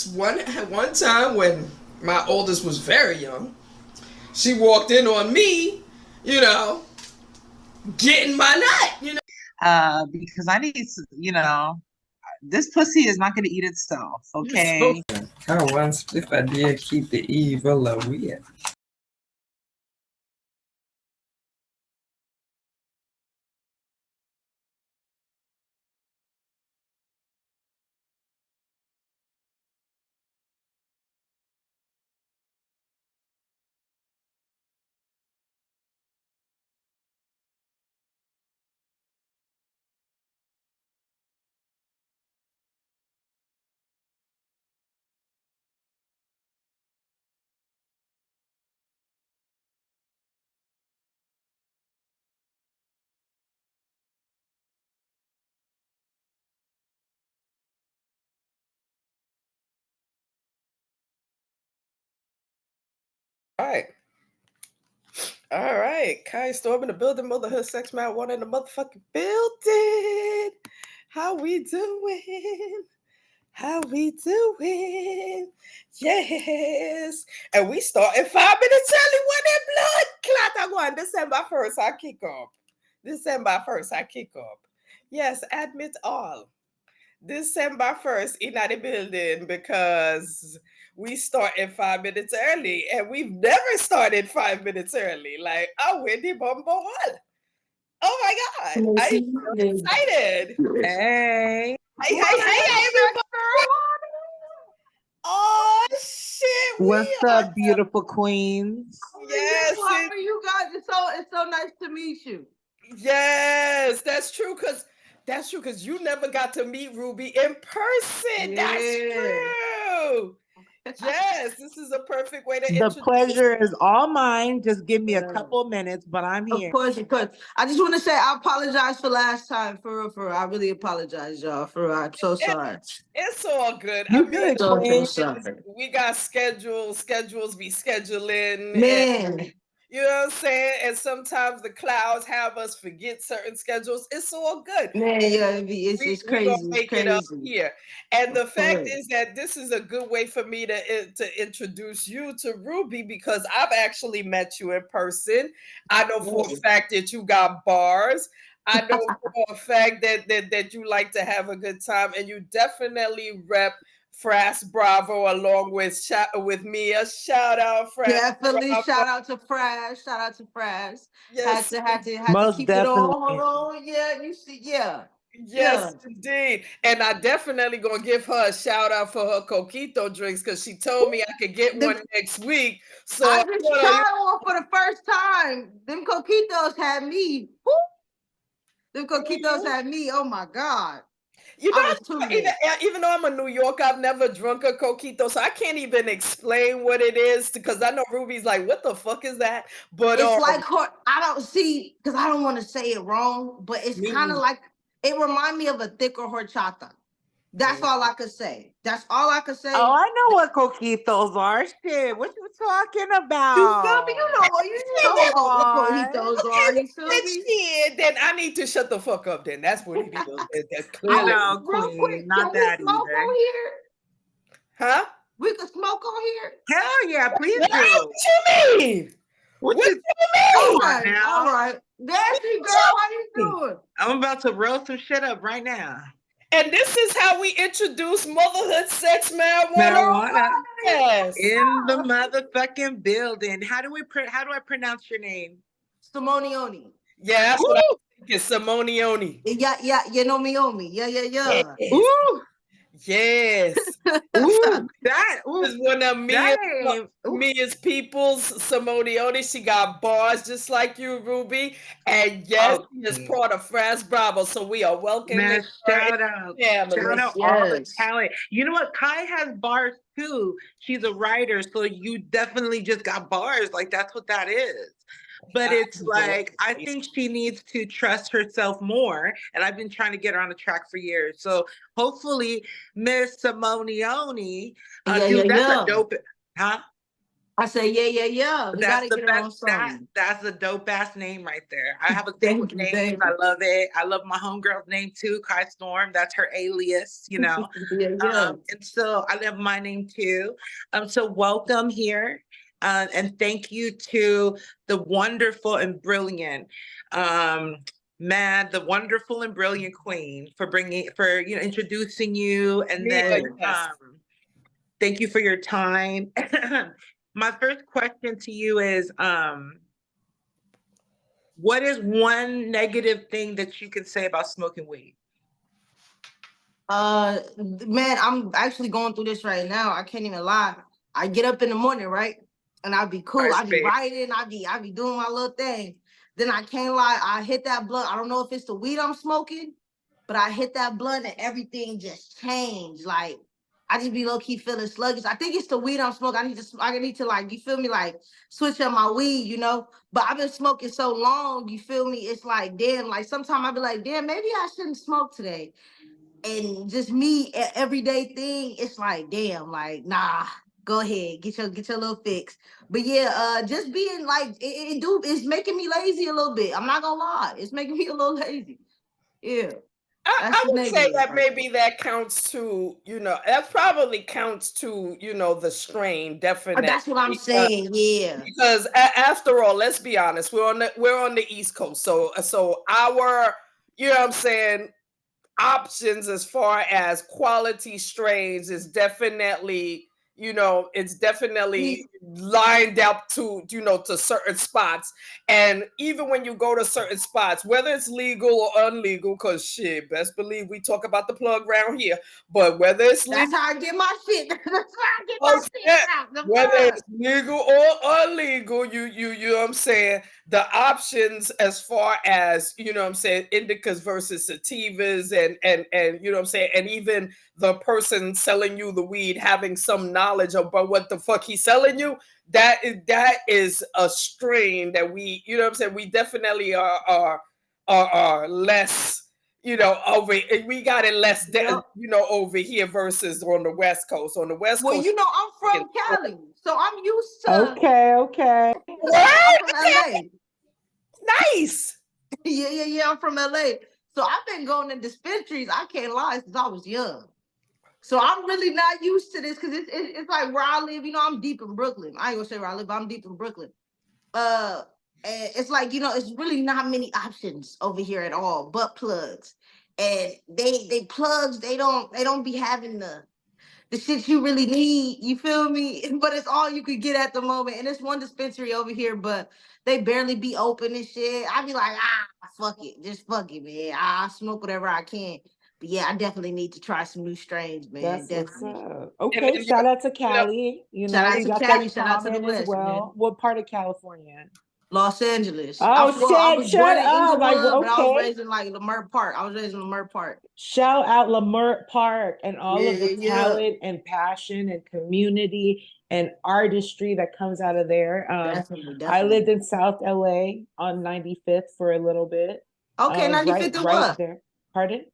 One time when my oldest was very young, she walked in on me, you know, getting my nut. Because I need to, this pussy is not gonna eat itself, okay? I once if I did keep the evil away. All right. All right. Kai Storm in the building, Motherhood Sex Marijuana in the motherfucking building. How we doing? How we doing? Yes. And we start in 5 minutes early when that blood clot. I go on December 1st, I kick off. December 1st, I kick off. Yes, admit all. December 1st in the building because we started 5 minutes early and we've never started 5 minutes early. Like, oh, where the bumble? Oh my God. I'm so excited. Hey. Hey, everybody. Oh shit! What's up, beautiful queens? Yes, how are you guys? It's so nice to meet you. Yes, that's true. Because you never got to meet Ruby in person. Yeah. That's true. Yes, this is a perfect way to The introduce. pleasure is all mine. Just give me a couple minutes, but I'm here. Of course. I just want to say I apologize for last time. For real. I really apologize, y'all. For real. I'm so sorry. It's all good. You good, Queen? We got schedules be scheduling. Man. And, you know what I'm saying? And sometimes the clouds have us forget certain schedules. It's all good. Man, yeah, it's crazy. We're gonna make it up here. And the fact Correct. is that this is a good way for me to introduce you to Ruby because I've actually met you in person. I know for a fact that you got bars. I know for a fact that you like to have a good time, and you definitely rep Fras Bravo along with Mia. Shout out, Fras. Definitely shout out to Fras. Yes. Had to Most keep definitely. it on. Hold on. Yeah, you see, yeah. Yes, indeed. And I definitely gonna give her a shout out for her coquito drinks because she told me I could get one next week. So I just tried one for the first time. Them coquitos had me. Woo. Them coquitos had me. Oh my God. You know, even though I'm a New Yorker, I've never drunk a coquito, so I can't even explain what it is because I know Ruby's like, what the fuck is that? But it's like I don't see because I don't want to say it wrong, but it's kind of like it reminds me of a thicker horchata. That's all I could say. That's all I could say. Oh, I know what coquitos are. Shit, what you talking about? You feel me? You know what coquitos are. You feel me? Then I need to shut the fuck up. Then that's what it is. That's clearly real quick. Not that either. On here? Huh? We could smoke on here. Hell yeah, please do. What you mean? What you mean? All right. Nancy, girl, how you doing? I'm about to roll some shit up right now. And this is how we introduce Motherhood Sex Marijuana. Yes. In the motherfucking building. How do I pronounce your name? Samonieonie. Yeah, that's what I think. Samonieonie. Yeah, you know me on me. Yeah. Yes. Ooh. Yes. Ooh, that is one of Mia's people's, Samonieonie. She got bars just like you, Ruby. And yes, she is part of Fras Bravo. So we are welcoming her. Shout out all the talent. You know what? Kai has bars too. She's a writer, so you definitely just got bars. Like that's what that is. But it's like, I think she needs to trust herself more. And I've been trying to get her on the track for years. So hopefully, Miss Samonieonie, that's a dope, huh? I say, yeah. We That's gotta the get her on best. something. That's a dope ass name right there. I have a thing with names. I love it. I love my homegirl's name too, Kai Storm. That's her alias, you know. And so I love my name too. So welcome here. And thank you to the wonderful and brilliant the wonderful and brilliant Queen for introducing you, and then thank you for your time. My first question to you is, what is one negative thing that you can say about smoking weed? Man, I'm actually going through this right now. I can't even lie. I get up in the morning, right? And I'll be cool. I'll be writing. I'll be doing my little thing. Then I can't lie. I hit that blunt. I don't know if it's the weed I'm smoking, but I hit that blunt and everything just changed. Like, I just be low-key feeling sluggish. I think it's the weed I'm smoking. I need to like, you feel me, like switch up my weed, you know? But I've been smoking so long, you feel me? It's like, damn, like sometimes I be like, damn, maybe I shouldn't smoke today. And just me, everyday thing, it's like, damn, like, nah, go ahead, get your little fix. But yeah, just being like, it's making me lazy a little bit. I'm not gonna lie. It's making me a little lazy. Yeah. I would say that maybe that counts to, that probably counts to, the strain, definitely. That's what I'm saying, yeah. Because after all, let's be honest, we're on the East Coast. So our, you know what I'm saying, options as far as quality strains is definitely, it's definitely lined up to, to certain spots. And even when you go to certain spots, whether it's legal or illegal, because shit, best believe we talk about the plug around here, but whether it's legal, that's how I get my shit. That's how I get my shit out. Whether it's legal or illegal, you know what I'm saying, the options as far as, you know what I'm saying, indicas versus sativas and you know what I'm saying, and even the person selling you the weed having some knowledge about what the fuck he's selling you, that is a strain that we, you know what I'm saying, we definitely are less, we got it less, over here versus on the West Coast. On the West Coast, I'm from Cali, so I'm used to. Okay. I'm from LA. Nice. Yeah. I'm from LA, so I've been going to dispensaries. I can't lie, since I was young. So I'm really not used to this because it's like where I live. I'm deep in Brooklyn. I ain't gonna say where I live, but I'm deep in Brooklyn. And it's like, it's really not many options over here at all, but plugs. And they plugs, they don't be having the shit you really need. You feel me? But it's all you could get at the moment. And it's one dispensary over here, but they barely be open and shit. I be like, fuck it. Just fuck it, man. I smoke whatever I can. But yeah, I definitely need to try some new strains, man. That's definitely. Okay, shout out to Cali. Shout out to Cali. Shout out to the West, well. Man. What part of California? Los Angeles. Oh, shit, I was shut up. Like, okay. But I was raised in like Leimert Park. Shout out Leimert Park and all of the talent and passion and community and artistry that comes out of there. Definitely. I lived in South LA on 95th for a little bit. Okay, 95th and what? There. Pardon?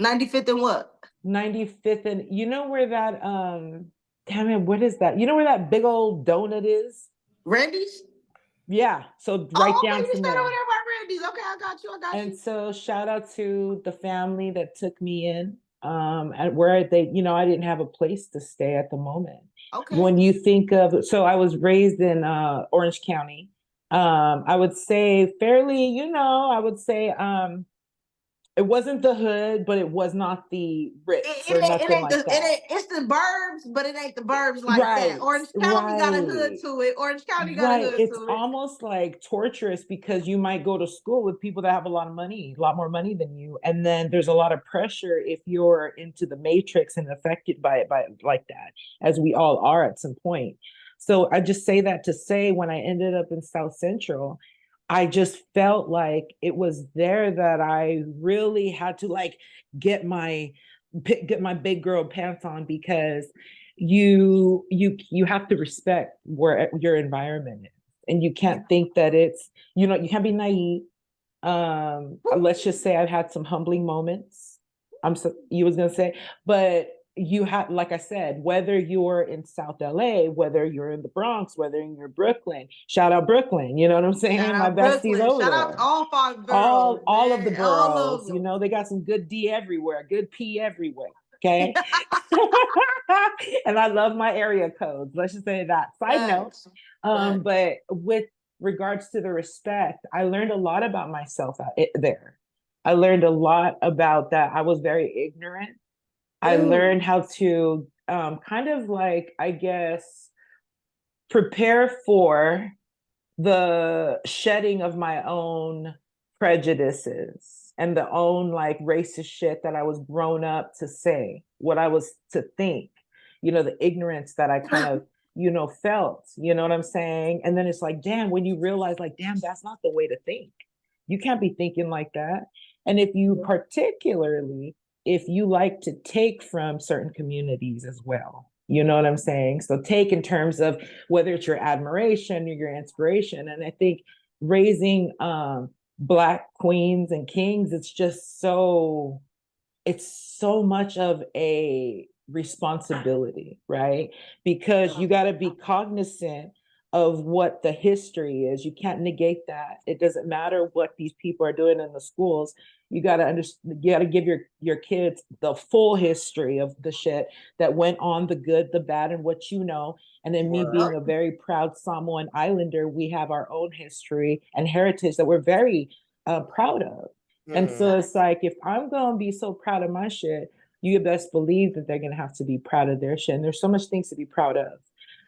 95th and what? 95th and you know where that damn it, what is that? You know where that big old donut is? Randy's? Yeah, so right down from there. Over there by Randy's. Okay, I got you. And so shout out to the family that took me in, and where they, I didn't have a place to stay at the moment. Okay. When you think of, so I was raised in Orange County. I would say fairly, I would say it wasn't the hood, but it was not the rich or nothing like that. It's the burbs, but it ain't the burbs like that. Orange County got a hood to it. Orange County got a hood to it. It's almost like torturous because you might go to school with people that have a lot of money, a lot more money than you. And then there's a lot of pressure if you're into the matrix and affected by it like that, as we all are at some point. So I just say that to say when I ended up in South Central, I just felt like it was there that I really had to like get my big girl pants on, because you have to respect where your environment is, and you can't think that it's, you can't be naive. Let's just say I've had some humbling moments. You was gonna say, but you have, like I said, whether you're in South LA, whether you're in the Bronx, whether you're in Brooklyn, shout out Brooklyn, you know what I'm saying? Shout My out bestie's Brooklyn. over Shout there. out all 5 boroughs. All of the man. All boroughs, of you them. know, they got some good D everywhere, good P everywhere. Okay. And I love my area codes. Let's just say that. Side note. But with regards to the respect, I learned a lot about myself there. I learned a lot about that. I was very ignorant. I learned how to kind of like, I guess, prepare for the shedding of my own prejudices and the own like racist shit that I was grown up to say, what I was to think, you know, the ignorance that I kind of, you know, felt, you know what I'm saying? And then it's like, damn, when you realize like, damn, that's not the way to think. You can't be thinking like that. And if you particularly, if you like to take from certain communities as well, you know what I'm saying? So take in terms of whether it's your admiration or your inspiration. And I think raising Black queens and kings, it's so much of a responsibility, right? Because you got to be cognizant of what the history is. You can't negate that. It doesn't matter what these people are doing in the schools. You got to understand, you got to give your kids the full history of the shit that went on, the good, the bad, and what you know. And then me being a very proud Samoan Islander, we have our own history and heritage that we're very proud of. And so it's like, if I'm going to be so proud of my shit, you best believe that they're going to have to be proud of their shit. And there's so much things to be proud of.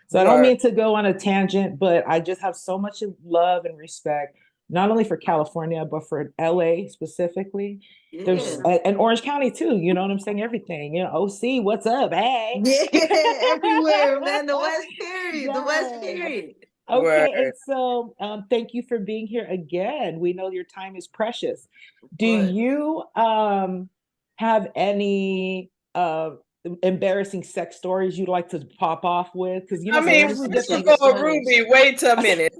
So I don't mean to go on a tangent, but I just have so much love and respect, not only for California, but for LA specifically. There's and Orange County too, you know what I'm saying? Everything, you know, OC, what's up? Hey. Yeah, everywhere, man. The West Period. The West Period. Okay, and so thank you for being here again. We know your time is precious. Do you have any embarrassing sex stories you'd like to pop off with? Because you know, I mean, Ruby, wait a minute.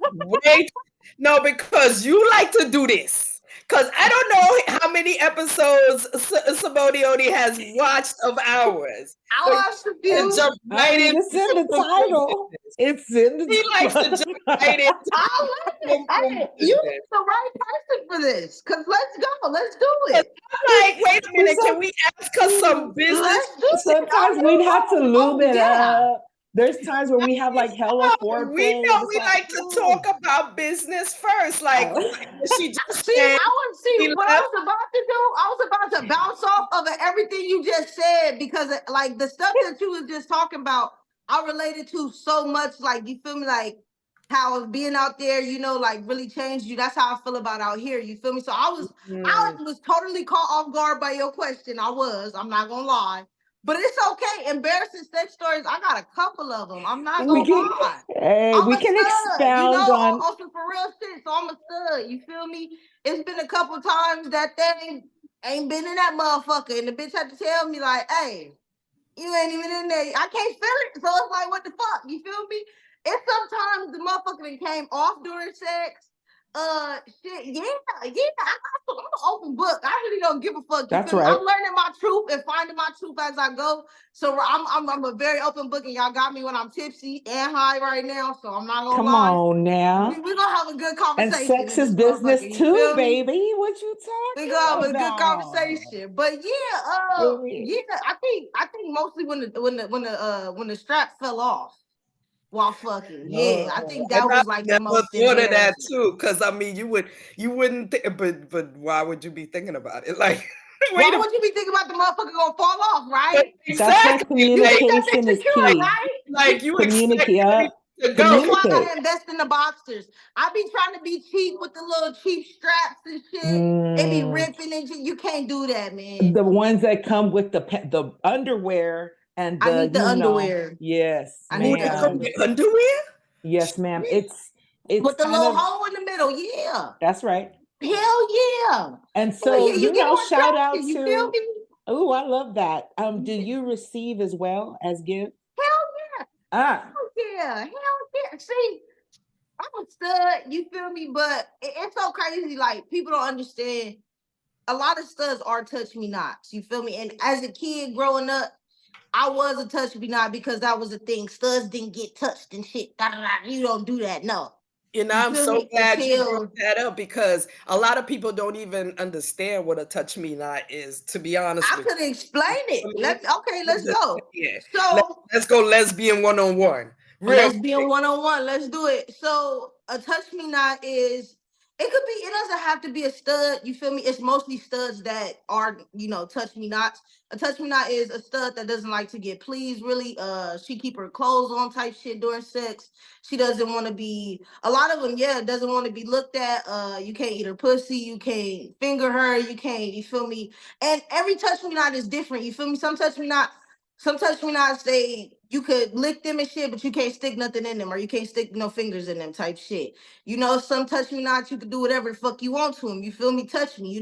No, because you like to do this. Because I don't know how many episodes Samonieonie has watched of ours. I watched a few. It's in the title. It's in the He likes to jump right into you the right person for this. Because let's go. Let's do it. I'm like, wait a minute. Can we ask her some business? Sometimes we'd have to lube it up. There's times where we have like hella foreplay. We know we like to talk about business first. Like she just said. What I was about to do. I was about to bounce off of everything you just said, because like the stuff that you was just talking about, I related to so much. Like, you feel me? Like how being out there, you know, like really changed you. That's how I feel about out here. You feel me? So I was totally caught off guard by your question. I'm not gonna lie. But it's okay. Embarrassing sex stories, I got a couple of them. I'm not gonna lie. Hey, we can expound on some for real shit. So I'm a stud. You feel me? It's been a couple times that thing ain't been in that motherfucker, and the bitch had to tell me like, "Hey, you ain't even in there. I can't feel it." So it's like, what the fuck? You feel me? And sometimes the motherfucker came off during sex. I'm an open book. I really don't give a fuck. That's right. I'm learning my truth and finding my truth as I go. So I'm a very open book, and y'all got me when I'm tipsy and high right now. So I'm not gonna lie. Come on now. We're gonna have a good conversation. And sex is business too, baby. What you talking about? We're gonna have a good conversation. But I think mostly when the strap fell off while fucking. Yeah, I think that was like the most thought of that too. Because I mean, you wouldn't think, but why would you be thinking about it? Like, why would you be thinking about the motherfucker gonna fall off, right? Exactly. Communication is key. Right? Like you communicate. That's why I gotta invest in the boxers. I be trying to be cheap with the little cheap straps and shit. It be ripping and shit. You can't do that, man. The ones that come with the underwear and I need the underwear. Yes, I need the underwear. Yes, ma'am. It's with the little hole in the middle. Yeah, that's right. Hell yeah. And so you know, shout out you feel me? Oh, I love that. Do you receive as well as give? Hell yeah. Hell yeah. See, I'm a stud, you feel me? But it's so crazy. Like, people don't understand. A lot of studs are touch me nots, you feel me? And as a kid growing up, I was a touch me not because that was a thing. Studs didn't get touched and shit. Da, da, da. You don't do that, no. You know, I'm so glad you brought that up because a lot of people don't even understand what a touch me not is, to be honest with you. I could explain it. Let's go. Yeah. So let's go lesbian one-on-one. Lesbian one-on-one. Let's do it. So a touch me not is, it doesn't have to be a stud. You feel me? It's mostly studs that are, touch me nots. A touch me not is a stud that doesn't like to get pleased, really. She keep her clothes on type shit during sex. She doesn't want to be, a lot of them, doesn't want to be looked at. You can't eat her pussy, you can't finger her, you can't, you feel me? And every touch me not is different, you feel me? Some touch me not say you could lick them and shit, but you can't stick nothing in them, or you can't stick no fingers in them type shit. Some touch me not, you can do whatever the fuck you want to them. You feel me? Touch me,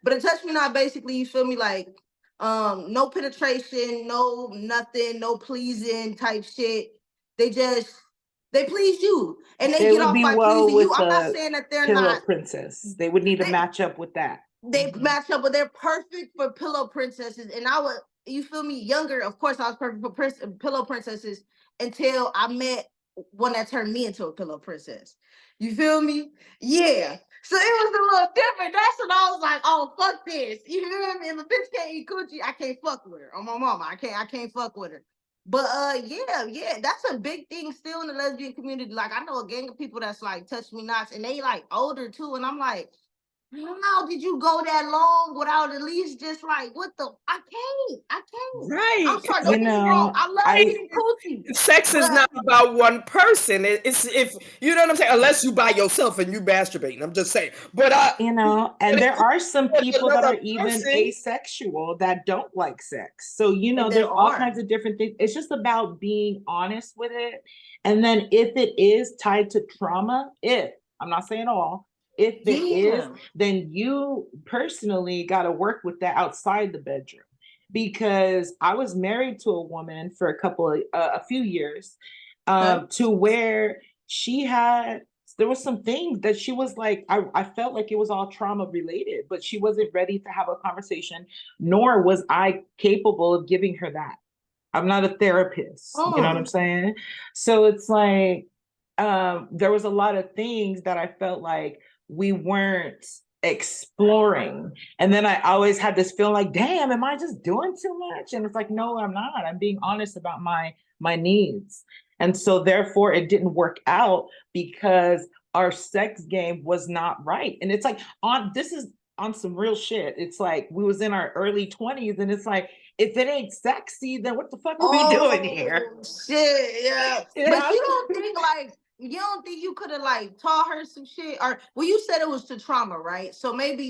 But a touch me not, basically, you feel me, like, no penetration, no nothing, no pleasing type shit. They please you, and they get off by pleasing you. I'm not saying that they're Pillow not Princess. They would need to match up with that. They match up, but they're perfect for pillow princesses. And I would, you feel me, younger, of course, I was perfect for pillow princesses until I met one that turned me into a pillow princess. You feel me? Yeah. So it was a little different. That's when I was like, oh, fuck this. You feel me? If a bitch can't eat coochie, I can't fuck with her. On my mama, I can't fuck with her. But yeah, that's a big thing still in the lesbian community. Like, I know a gang of people that's like touch me nots, and they like older too. And I'm like, how did you go that long without at least just like, what the? I can't. Right. I'm sorry, don't get me wrong. I love eating coochie. Sex is not about one person. It's if you know what I'm saying. Unless you by yourself and you masturbating. I'm just saying. But and there are some people that are even asexual that don't like sex. So there's all kinds of different things. It's just about being honest with it. And then if it is tied to trauma, I'm not saying all. If it is, then you personally got to work with that outside the bedroom. Because I was married to a woman for a few years, to where there was some things that she was like, I felt like it was all trauma related, but she wasn't ready to have a conversation, nor was I capable of giving her that. I'm not a therapist, you know what I'm saying? So it's like, there was a lot of things that I felt like we weren't exploring. And then I always had this feeling like, damn, am I just doing too much? And it's like, no, I'm not. I'm being honest about my needs. And so therefore it didn't work out because our sex game was not right. And it's like, this is on some real shit. It's like we was in our early 20s, and it's like, if it ain't sexy, then what the fuck are we doing here? Shit, yeah. But you don't think you could have like taught her some shit? Or you said it was to trauma, right? So maybe,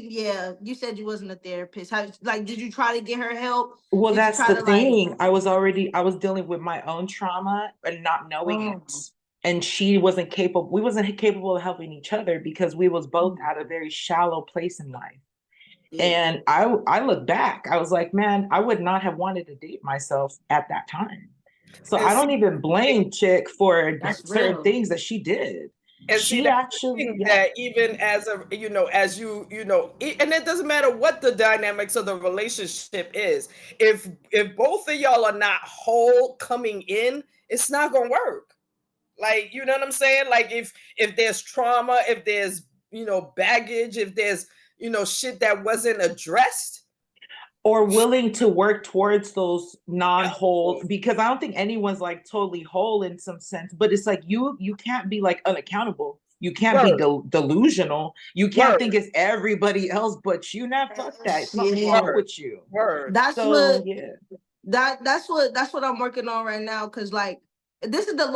you said you wasn't a therapist. Did you try to get her help? Well, that's the thing. I was dealing with my own trauma and not knowing it. And she wasn't capable. We wasn't capable of helping each other because we was both at a very shallow place in life. Yeah. And I look back, I was like, man, I would not have wanted to date myself at that time. So I don't even blame Chick for certain things that she did. And she actually that even as a as you and it doesn't matter what the dynamics of the relationship is, if both of y'all are not whole coming in, it's not gonna work. Like, you know what I'm saying? Like if there's trauma, if there's baggage, if there's shit that wasn't addressed, or willing to work towards those non-whole, because I don't think anyone's like totally whole in some sense, but it's like you can't be like unaccountable. You can't be delusional. You can't think it's everybody else but you. Not fuck that. Something's wrong with you. That's what I'm working on right now. Cause like this is the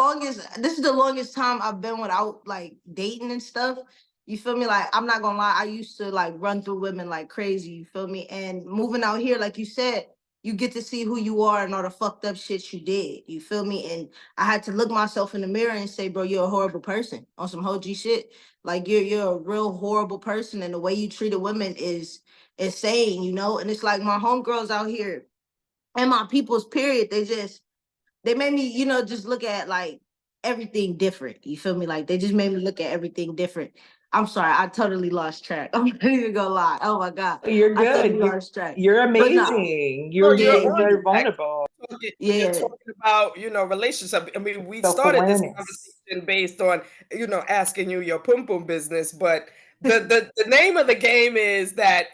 longest time I've been without like dating and stuff. You feel me? Like, I'm not gonna lie, I used to like run through women like crazy, you feel me? And moving out here, like you said, you get to see who you are and all the fucked up shit you did, you feel me? And I had to look myself in the mirror and say, bro, you're a horrible person on some whole G shit. Like, you're a real horrible person, and the way you treated women is insane, And it's like my homegirls out here and my people's period, they made me, just look at like everything different, you feel me? Like, they just made me look at everything different. I'm sorry, I totally lost track. I'm not even gonna lie. Oh my God. You're good. I totally lost track. You're amazing. You're very vulnerable. you're talking about, relationship. I mean, we started this conversation based on, asking you your pum pum business, but the name of the game is that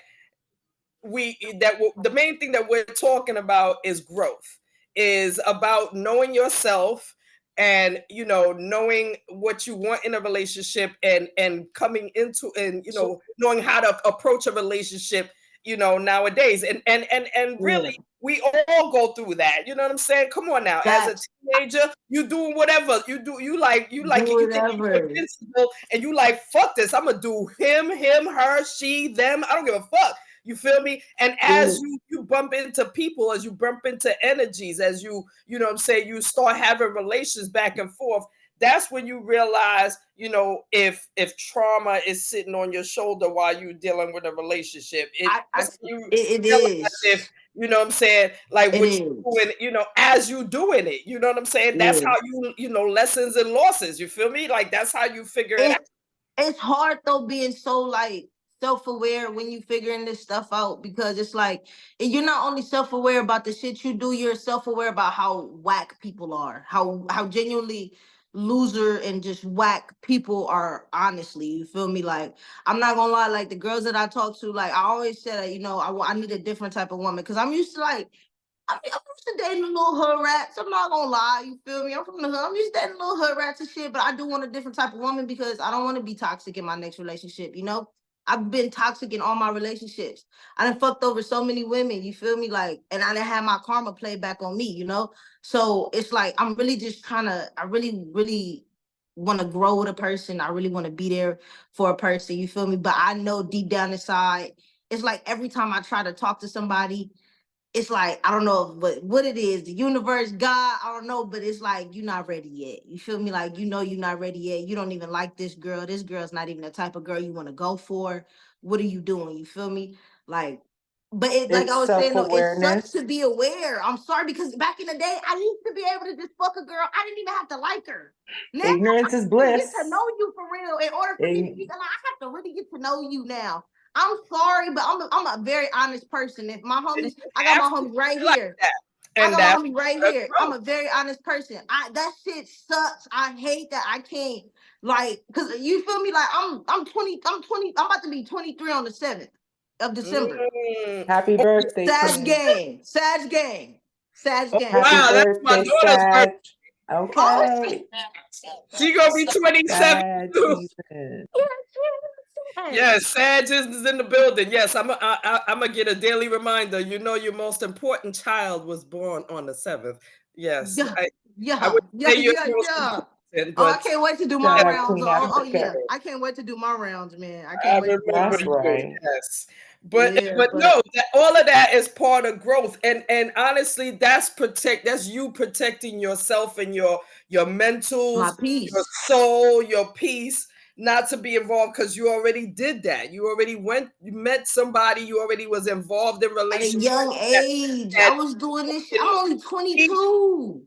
the main thing that we're talking about is growth, is about knowing yourself and knowing what you want in a relationship and coming into and knowing how to approach a relationship nowadays and really we all go through that, you know what I'm saying? Come on now, as a teenager you doing whatever you like you think you're invincible and you like, fuck this, I'm gonna do him, her, she, them, I don't give a fuck. You feel me? And as you bump into people, as you bump into energies, as you know what I'm saying, you start having relations back and forth, that's when you realize, if trauma is sitting on your shoulder while you're dealing with a relationship. It is. If, you know what I'm saying? Like what you doing, as you doing it, you know what I'm saying? That's how lessons and losses, you feel me? Like that's how you figure it out. It's hard though being so like self-aware when you figuring this stuff out, because it's like you're not only self-aware about the shit you do, you're self-aware about how whack people are, how genuinely loser and just whack people are, honestly, you feel me? Like, I'm not gonna lie, like the girls that I talk to, like I always said, I need a different type of woman, because I'm used to like I'm used to dating the little hood rats. I'm not gonna lie, you feel me? I'm from the hood. I'm used to dating little hood rats and shit, but I do want a different type of woman because I don't want to be toxic in my next relationship, I've been toxic in all my relationships. I done fucked over so many women, you feel me? Like, and I done had my karma play back on me, So it's like, I'm really just I really, really want to grow with a person. I really want to be there for a person, you feel me? But I know deep down inside, it's like every time I try to talk to somebody, it's like, I don't know what it is, the universe, God, I don't know, but it's like, you're not ready yet. You feel me? Like, you're not ready yet. You don't even like this girl. This girl's not even the type of girl you want to go for. What are you doing? You feel me? Like, but like I was saying, though, it sucks to be aware. I'm sorry, because back in the day, I used to be able to just fuck a girl. I didn't even have to like her. Now, ignorance is bliss. Get to know you for real. In order for me to be, I have to really get to know you now. I'm sorry, but I'm a very honest person. If my homies, I got my homie right here. I got my homie right here. I'm a very honest person. That shit sucks. I hate that. I can't, like, cause you feel me? Like I'm 20. I'm about to be 23 on the 7th of December. Happy birthday. Sag gang. Wow, that's my daughter's birthday. Okay. She gonna be 27 too. Yes, Sag is in the building. Yes, I'm gonna get a daily reminder. Your most important child was born on the 7th. Yes. I can't wait to do my rounds. I can't wait to do my rounds, man. I can't wait. That's right. Yes. But no, all of that is part of growth. And honestly, that's you protecting yourself and your mentals, my peace, your soul, your peace. Not to be involved, because you already did that. You already you met somebody, you already was involved in relationships. At a young age, I was doing this shit. I'm only 22.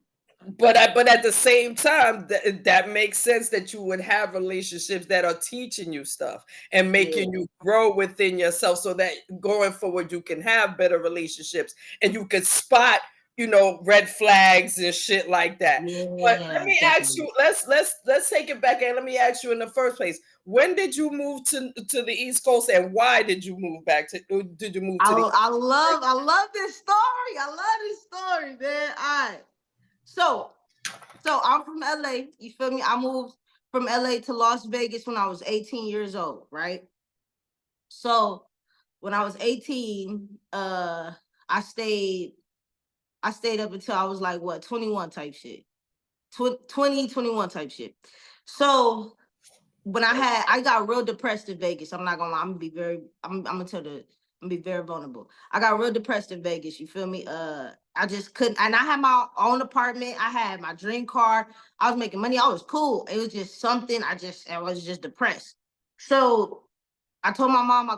But at the same time, that makes sense that you would have relationships that are teaching you stuff and making you grow within yourself, so that going forward you can have better relationships and you can spot red flags and shit like that. But let me ask you, let's take it back, and let me ask you in the first place, when did you move to the East Coast, and why did you move back to? Did you move to? I love this story. I love this story, man. All right, so I'm from LA. You feel me? I moved from LA to Las Vegas when I was 18 years old, right? So when I was 18, I stayed up until I was like, 21 type shit. 21 type shit. So when I got real depressed in Vegas. I'm not gonna lie, I'm gonna be very vulnerable. I got real depressed in Vegas, you feel me? I just couldn't, and I had my own apartment, I had my dream car, I was making money, I was cool. It was just something, I was just depressed. So I called my mom, I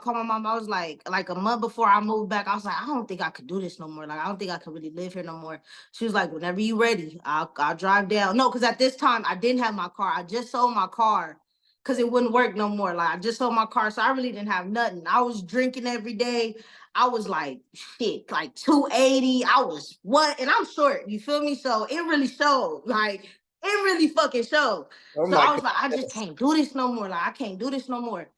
was like a month before I moved back, I was like, I don't think I could do this no more. Like, I don't think I could really live here no more. She was like, whenever you ready, I'll drive down. No, because at this time, I didn't have my car. I just sold my car because it wouldn't work no more. Like, I just sold my car, so I really didn't have nothing. I was drinking every day. I was like, shit, like 280. I was what? And I'm short, you feel me? So it really showed. Like, it really fucking showed. Oh So my I was like, I just can't do this no more. Like, I can't do this no more.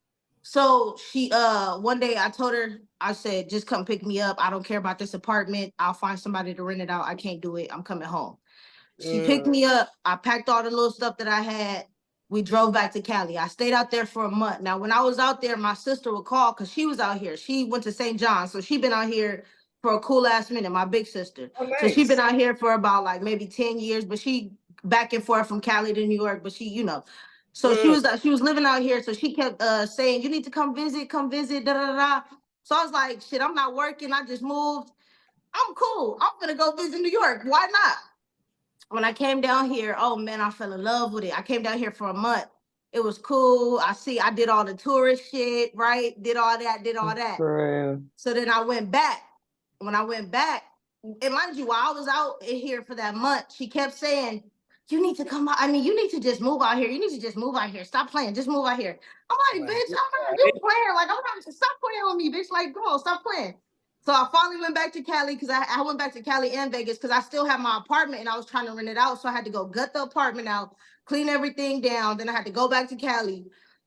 So she one day I told her, I said, just come pick me up. I don't care about this apartment. I'll find somebody to rent it out. I can't do it. I'm coming home. She picked me up. I packed all the little stuff that I had. We drove back to Cali. I stayed out there for a month. Now, when I was out there, my sister would call because she was out here. She went to St. John. So she been out here for a cool ass minute, my big sister. Oh, nice. So she been out here for about like maybe 10 years, but she back and forth from Cali to New York, but she, you know. So she was living out here. So she kept saying, you need to come visit, da, da, da. So I was like, shit, I'm not working. I just moved. I'm cool. I'm gonna go visit New York. Why not? When I came down here, oh man, I fell in love with it. I came down here for a month. It was cool. I did all the tourist shit, right? Did all that. True. So then I went back. When I went back, and mind you, while I was out in here for that month, she kept saying, you need to come out. I mean, you need to just move out here. You need to just move out here. Stop playing. Just move out here. I'm like, bitch, I'm not you playing. Like, I'm not, stop playing with me, bitch. Like, come on, stop playing. So I finally went back to Cali because I went back to Cali and Vegas because I still had my apartment and I was trying to rent it out. So I had to go gut the apartment out, clean everything down. Then I had to go back to Cali.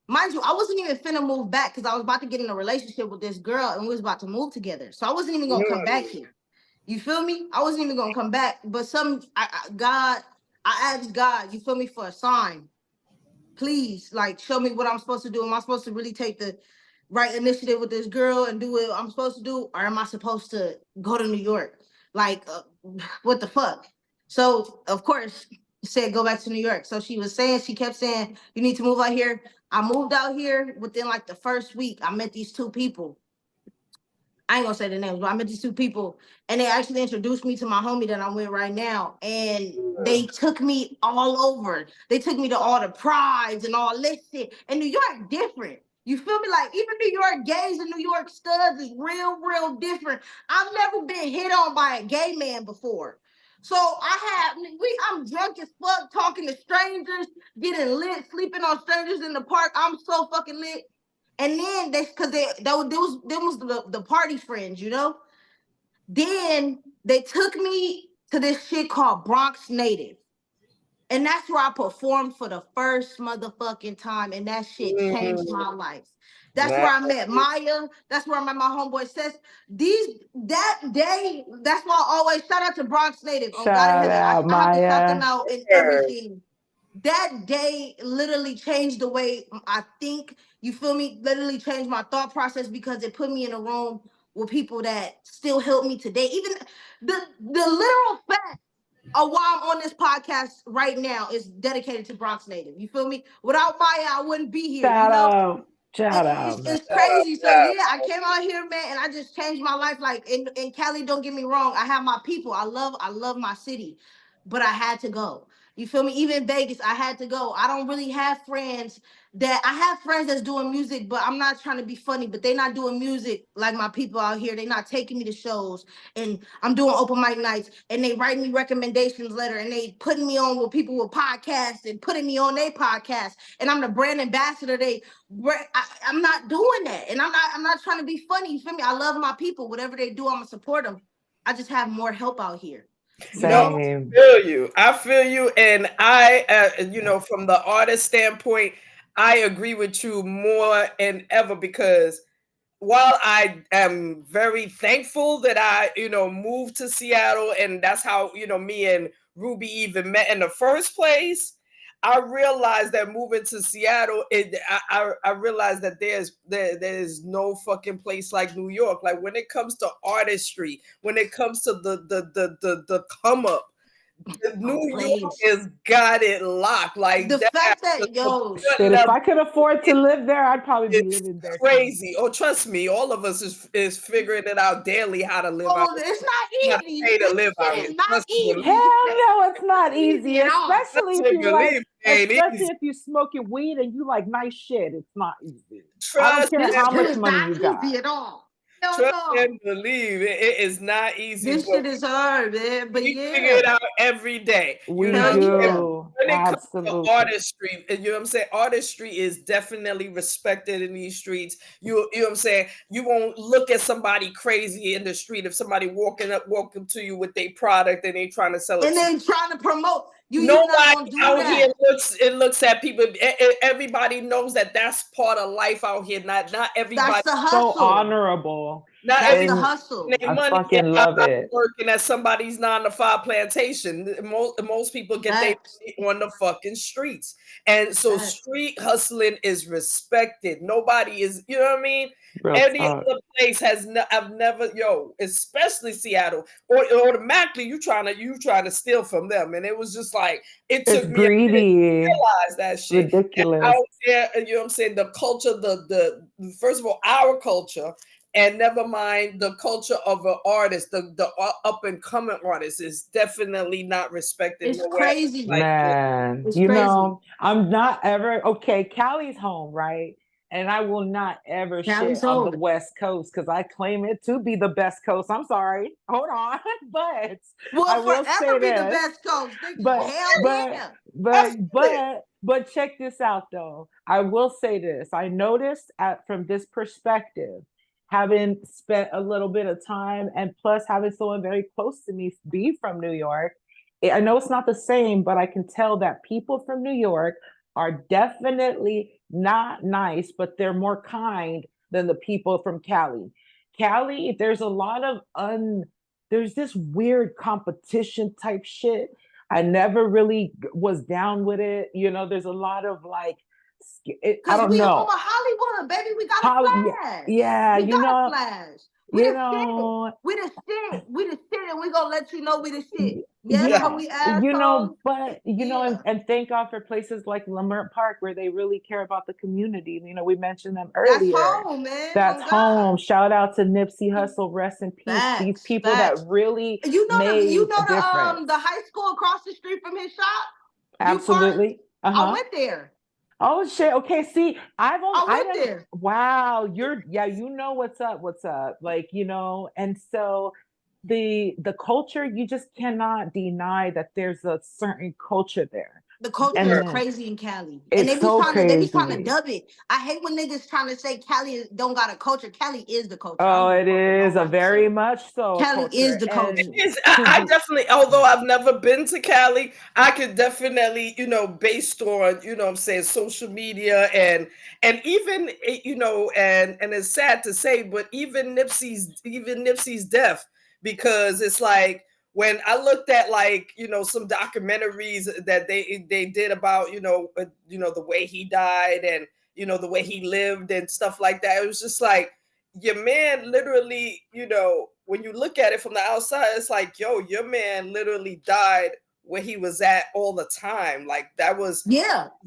Mind you, I wasn't even finna move back because I was about to get in a relationship with this girl and we was about to move together. So I wasn't even gonna come back here. You feel me? I wasn't even gonna come back. But I asked God, you feel me, for a sign. Please, like, show me what I'm supposed to do. Am I supposed to really take the right initiative with this girl and do what I'm supposed to do? Or am I supposed to go to New York? Like, what the fuck? So, of course, said go back to New York. So she kept saying, you need to move out here. I moved out here within like the first week. I met these two people. I ain't gonna say the names, but I met these two people and they actually introduced me to my homie that I'm with right now. And they took me all over. They took me to all the prides and all this shit. And New York different. You feel me? Like, even New York gays and New York studs is real, real different. I've never been hit on by a gay man before. So I'm drunk as fuck, talking to strangers, getting lit, sleeping on strangers in the park. I'm so fucking lit. And then there was the party friends, you know? Then they took me to this shit called Bronx Native. And that's where I performed for the first motherfucking time. And that shit changed my life. That's where I met Maya. That's where I met my homeboy Seth. That day, that's why I always shout out to Bronx Native. Shout out, Maya. I have to shout them out in everything. That day literally changed the way I think, you feel me? Literally changed my thought process because it put me in a room with people that still help me today. Even the literal fact of why I'm on this podcast right now is dedicated to Bronx Native. You feel me? Without Maya, I wouldn't be here. Shout out. It's crazy. So yeah, I came out here, man, and I just changed my life. Like in Cali, don't get me wrong, I have my people. I love my city, but I had to go. You feel me? Even Vegas, I had to go. I don't really have friends I have friends that's doing music, but I'm not trying to be funny, but they're not doing music like my people out here. They're not taking me to shows, and I'm doing open mic nights, and they write me recommendations letter, and they putting me on with people with podcasts and putting me on their podcast, and I'm the brand ambassador. I'm not doing that, and I'm not trying to be funny. You feel me? I love my people. Whatever they do, I'm gonna support them. I just have more help out here. No, I feel you. And I, from the artist standpoint, I agree with you more than ever because while I am very thankful that I, moved to Seattle and that's how, me and Ruby even met in the first place, I realized that moving to Seattle, I realized that there's no fucking place like New York. Like when it comes to artistry, when it comes to the come up, New York has got it locked. Like the fact that if I could afford to live there, I'd probably be living there. Crazy. Oh, trust me, all of us is figuring it out daily how to live out. It's not easy. To live out here. Not easy. Hell no, it's not easy. Especially if you're smoking weed and you like nice shit. It's not easy. I don't care how much money you got. Easy at all. Trust and believe. It is not easy. This shit is hard, man. But we figure it out every day. We do. When it comes Absolutely. to artistry, you know what I'm saying? Artistry is definitely respected in these streets. You know what I'm saying? You won't look at somebody crazy in the street if somebody walking up to you with their product and they trying to sell it. And then trying to promote. Nobody out here looks at people. Everybody knows that that's part of life out here. Not everybody. That's the hustle. So honorable. That's the hustle. I fucking love it. Working at somebody's 9-to-5 plantation. Most people get their money on the fucking streets, and so street hustling is respected. Nobody is. You know what I mean? Any other place I've never, especially Seattle, or automatically you trying to steal from them, and it was just like it took me greedy. A minute to realize that shit. Ridiculous. Out there, you know what I'm saying? The culture, the first of all, our culture, and never mind the culture of an artist, the up and coming artist is definitely not respected. It's crazy, man. It's you crazy. know, I'm not ever Cali's home, right? And I will not ever shit on the West Coast because I claim it to be the best coast. I'm sorry. Hold on. But I will say be this. the best coast. But check this out though. I will say this. I noticed from this perspective, having spent a little bit of time and plus having someone very close to me be from New York. I know it's not the same, but I can tell that people from New York are definitely not nice, but they're more kind than the people from Cali. Cali, there's a lot of there's this weird competition type shit. I never really was down with it. You know, there's a lot of like, I don't know. Over Hollywood, baby, we got a flash. Yeah, we got a flash. We the shit, and we gonna let you know we the shit. We assholes. And thank God for places like Lamert Park where they really care about the community. You know, we mentioned them earlier. That's home, man. That's home. Shout out to Nipsey Hussle, rest in peace. These people that really made the high school across the street from his shop. Absolutely. I went there. Oh shit. Okay. See, I went there. Wow. You know what's up. Like, you know, and so the culture, you just cannot deny that there's a certain culture there. The culture is crazy in Cali. And they be trying to dub it. I hate when niggas trying to say Cali don't got a culture. Cali is the culture. Oh, it is a very much so. Cali is the culture. I definitely, although I've never been to Cali, I could definitely, based on, I'm saying social media and even, and it's sad to say, but even Nipsey's death, because it's like, when I looked at some documentaries that they did about the way he died and the way he lived and stuff like that, it was just like your man literally, when you look at it from the outside, it's like, your man literally died where he was at all the time. Like that was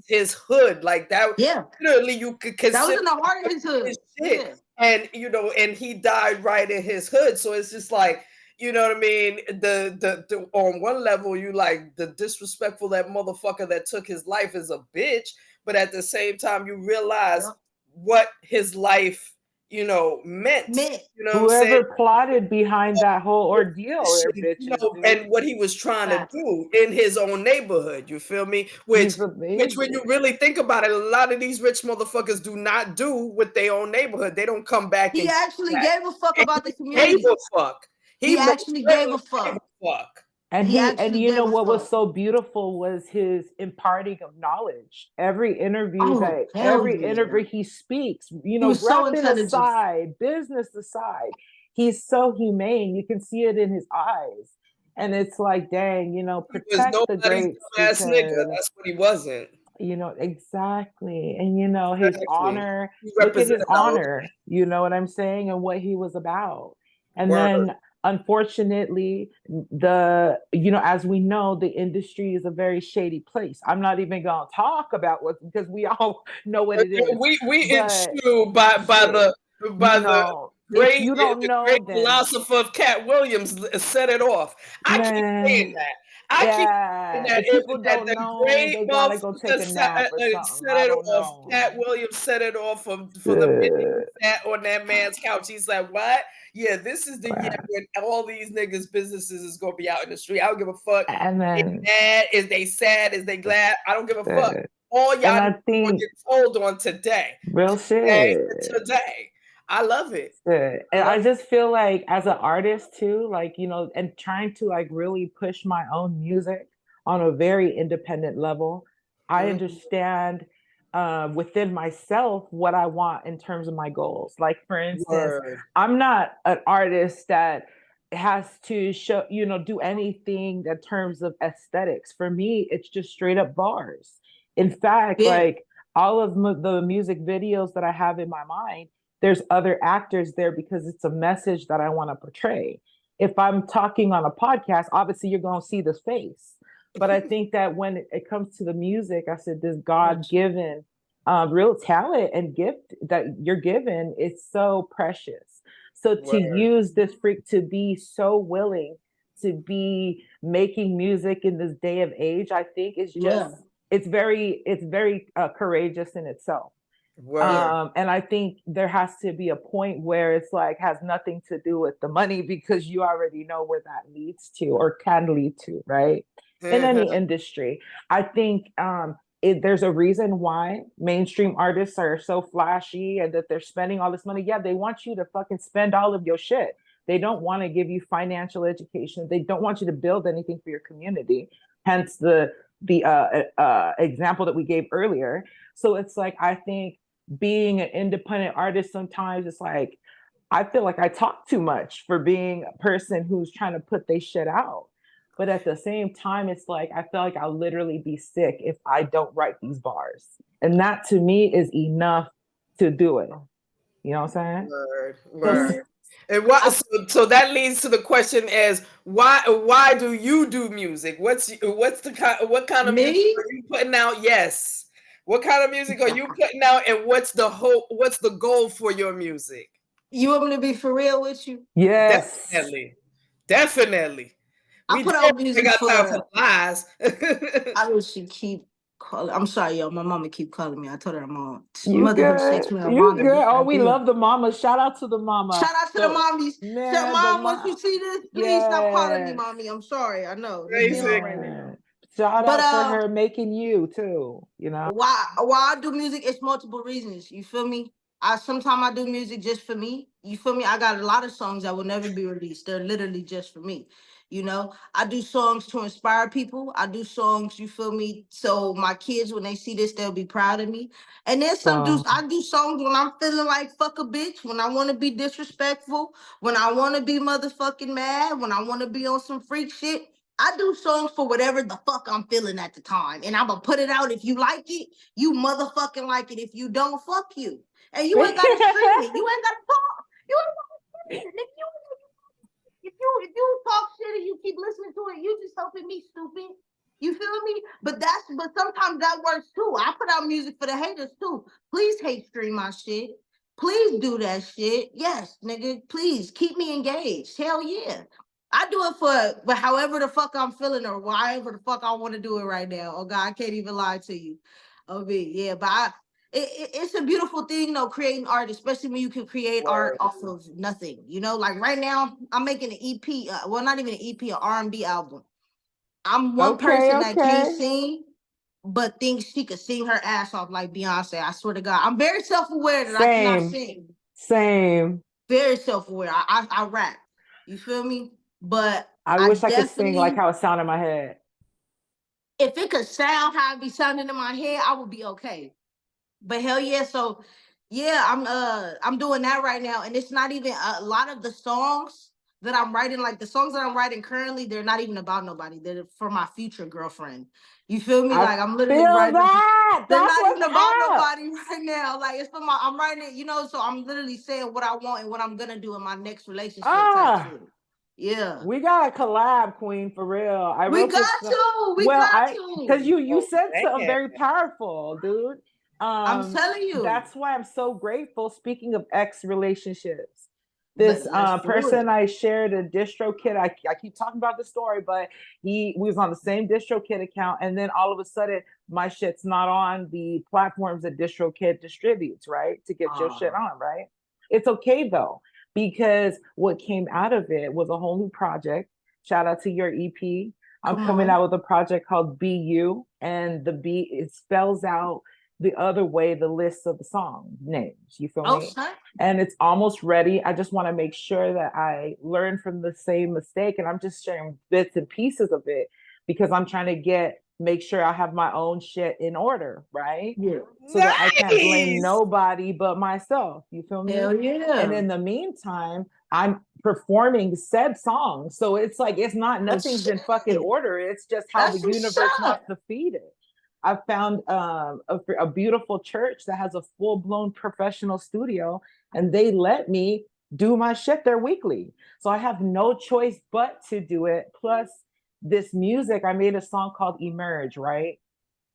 his hood. Like that literally you could consider that was in the heart of his hood. Shit. And and he died right in his hood. So it's just like, you know what I mean? The on one level, you like the disrespectful that motherfucker that took his life is a bitch, but at the same time, you realize what his life, meant. Whoever plotted behind that whole ordeal, and what he was trying to do in his own neighborhood. You feel me? Which when you really think about it, a lot of these rich motherfuckers do not do with their own neighborhood. They don't come back. He actually gave a fuck about the community. Gave a fuck. He actually gave a fuck. And you know what was so beautiful was his imparting of knowledge. Every interview he speaks, rapping aside, business aside, he's so humane. You can see it in his eyes. And it's like, dang, protect the greats. Ass nigga. That's what he wasn't. Exactly. And his honor, look at his honor, you know what I'm saying, and what he was about. And then unfortunately, as we know, the industry is a very shady place. I'm not even gonna talk about because we all know what it is. We ensue by the great, you don't know great philosopher of Cat Williams set it off. I keep saying that. That if people don't the know, great they gotta go take a nap or something. set I it don't off. know. Pat Williams set it off for the minute he sat on that man's couch. He's like, "What? Yeah, this is the year when all these niggas' businesses is gonna be out in the street. I don't give a fuck. And then, is they sad? Is they glad? I don't give a fuck. All y'all and I think get told on today. real shit. Today. I love it. And I just feel like as an artist too, like, you know, and trying to like really push my own music on a very independent level, I understand within myself what I want in terms of my goals. Like, for instance, I'm not an artist that has to show, you know, do anything in terms of aesthetics. For me, it's just straight up bars. In fact, like all of the music videos that I have in my mind, there's other actors there because it's a message that I want to portray. If I'm talking on a podcast, obviously you're going to see this face. But I think that when it comes to the music, I said this God-given real talent and gift that you're given is so precious. So to use this freak to be so willing to be making music in this day of age, I think is just, it's very courageous in itself. And I think there has to be a point where it's like has nothing to do with the money because you already know where that leads to or can lead to, right? In any industry. I think there's a reason why mainstream artists are so flashy and that they're spending all this money. Yeah, they want you to fucking spend all of your shit. They don't want to give you financial education. They don't want you to build anything for your community. Hence the example that we gave earlier. So it's like, I think being an independent artist, sometimes it's like, I feel like I talk too much for being a person who's trying to put their shit out. But at the same time, it's like, I feel like I'll literally be sick if I don't write these bars. And that to me is enough to do it. You know what I'm saying? Word. And so that leads to the question as why do you do music? What kind of music are you putting out? Yes. What kind of music are you putting out, and what's the hope? What's the goal for your music? You want me to be for real with you? Yes, definitely. I put out music for lies. I wish she keep calling. I'm sorry, y'all. My mama keep calling me. I told her I'm on motherhood sex. You good? Oh, we love the mama. Shout out to the mama. Shout out to the mommies. Man, Mom, once you see this, please stop calling me mommy. I'm sorry. I know. Shout out for her making you too. You know why I do music? It's multiple reasons. You feel me? Sometimes I do music just for me. You feel me? I got a lot of songs that will never be released. They're literally just for me. You know, I do songs to inspire people. I do songs, you feel me? So my kids, when they see this, they'll be proud of me. And then I do songs when I'm feeling like fuck a bitch, when I want to be disrespectful, when I want to be motherfucking mad, when I want to be on some freak shit. I do songs for whatever the fuck I'm feeling at the time. And I'm going to put it out. If you like it, you motherfucking like it. If you don't, fuck you. And you ain't got to stream it. You ain't got to talk. You ain't got to stream it. If you talk shit and you keep listening to it, you just helping me, stupid. You feel me? But sometimes that works too. I put out music for the haters too. Please hate stream my shit. Please do that shit. Yes, nigga. Please keep me engaged. Hell yeah. I do it for however the fuck I'm feeling or whatever the fuck I want to do it right now. Oh God, I can't even lie to you. Yeah, but it's a beautiful thing, though, creating art, especially when you can create art off of nothing. You know, like right now, I'm making an EP. Well, not even an EP, an R&B album. I'm one person that can't sing, but thinks she could sing her ass off like Beyonce. I swear to God, I'm very self-aware that I cannot sing. Same. Very self-aware. I rap. You feel me? But I wish I could sing like how it sounded in my head. If it could sound how it be sounding in my head, I would be okay. But hell yeah, so yeah, I'm doing that right now, and it's not even a lot of the songs that I'm writing. Like the songs that I'm writing currently, they're not even about nobody. They're for my future girlfriend. You feel me? Like I'm literally writing. They're not even about nobody right now. Like it's for I'm writing it, you know. So I'm literally saying what I want and what I'm gonna do in my next relationship. Type shit. Yeah, we got a collab, Queen, for real. We got to. Because you said something very powerful, dude. I'm telling you. That's why I'm so grateful. Speaking of ex relationships, This person I shared a distro kit. I keep talking about the story, but we was on the same distro kit account, and then all of a sudden my shit's not on the platforms that distro kit distributes, right? To get your shit on, right? It's okay though, because what came out of it was a whole new project. Shout out to your EP. I'm coming out with a project called BU, and the B, it spells out the other way the list of the song names. You feel me? And it's almost ready. I just want to make sure that I learn from the same mistake, and I'm just sharing bits and pieces of it because I'm trying to make sure I have my own shit in order, right? Yeah. So that I can't blame nobody but myself. You feel me? Hell yeah. And in the meantime, I'm performing said song. So it's like, it's not, nothing's in fucking order. It's just how the universe wants to feed it. I found a beautiful church that has a full-blown professional studio, and they let me do my shit there weekly. So I have no choice but to do it. Plus this music, I made a song called Emerge, right?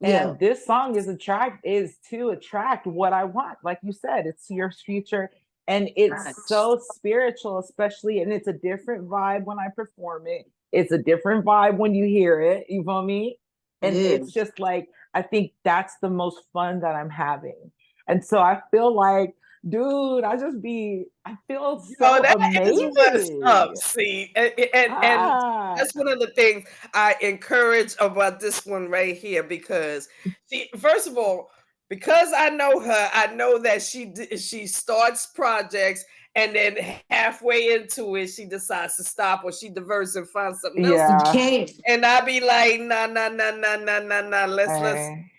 And this song is to attract what I want. Like you said, it's your future. And it's so spiritual, especially, and it's a different vibe when I perform it. It's a different vibe when you hear it. You feel me? And it's just like, I think that's the most fun that I'm having. And so I feel like, dude, I feel so amazing. Is what's up, see, and that's one of the things I encourage about this one right here, because see, first of all, because I know her, I know that she starts projects and then halfway into it, she decides to stop, or she diverts and finds something else. And I be like, nah.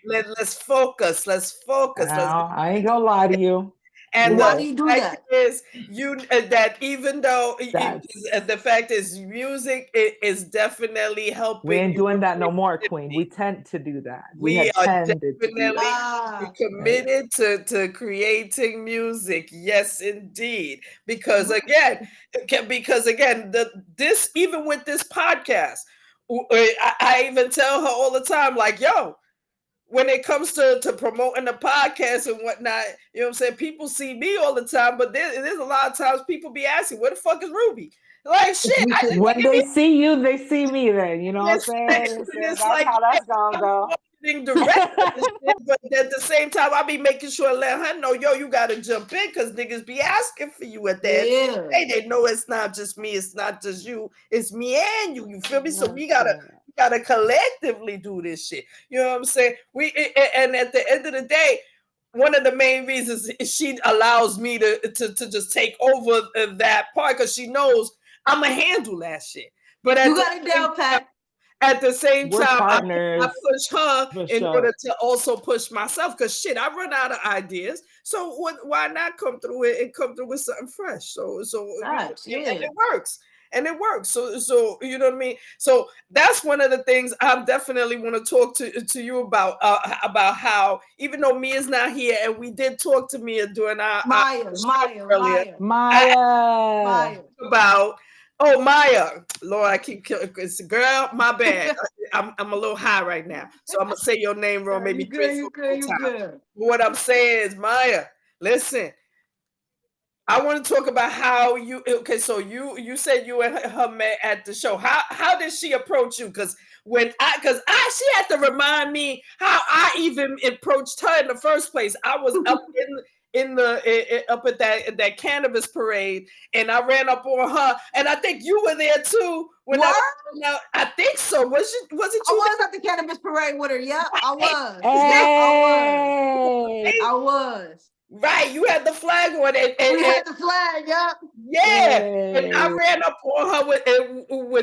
Let's focus. I ain't gonna lie to you. And why do you do that? Is that even though the fact is, music is definitely helping. We ain't doing that no more, Queen. We tend to do that. We are definitely committed to creating music. Yes, indeed. Because again, this, even with this podcast, I even tell her all the time, like, yo, when it comes to promoting the podcast and whatnot, you know what I'm saying? People see me all the time, but there's a lot of times people be asking, where the fuck is Ruby? Like, shit. When they see you, they see me then. You know what I'm saying? That's like, how that's gonna go. But at the same time, I be making sure to let her know, yo, you gotta jump in, because niggas be asking for you at that. Hey, they know it's not just me, it's not just you, it's me and you. You feel me? So we gotta collectively do this shit. You know what I'm saying? And at the end of the day, one of the main reasons is she allows me to just take over that part, because she knows I'm gonna handle that shit. But you got it down, Pat. At the same time, I push her in order to also push myself, because shit, I run out of ideas. So why not come through it and come through with something fresh? So and it works. And it works. So you know what I mean? So that's one of the things I definitely want to talk to you about how, even though Mia's not here, and we did talk to Mia during our Maya about. Oh, Maya, Lord, I keep killing. It's a girl. My bad. I'm a little high right now, so I'm gonna say your name wrong. Maybe you good. What I'm saying is, Maya, listen. I want to talk about how you. Okay, so you said you and her met at the show. How did she approach you? Because she had to remind me how I even approached her in the first place. I was up up at that cannabis parade, and I ran up on her, and I think you were there too. I think so. Was it you? I was at the cannabis parade with her. Yeah, I was. Hey. I was. Right, you had the flag on it. We had the flag, yeah. Yeah, and I ran up on her with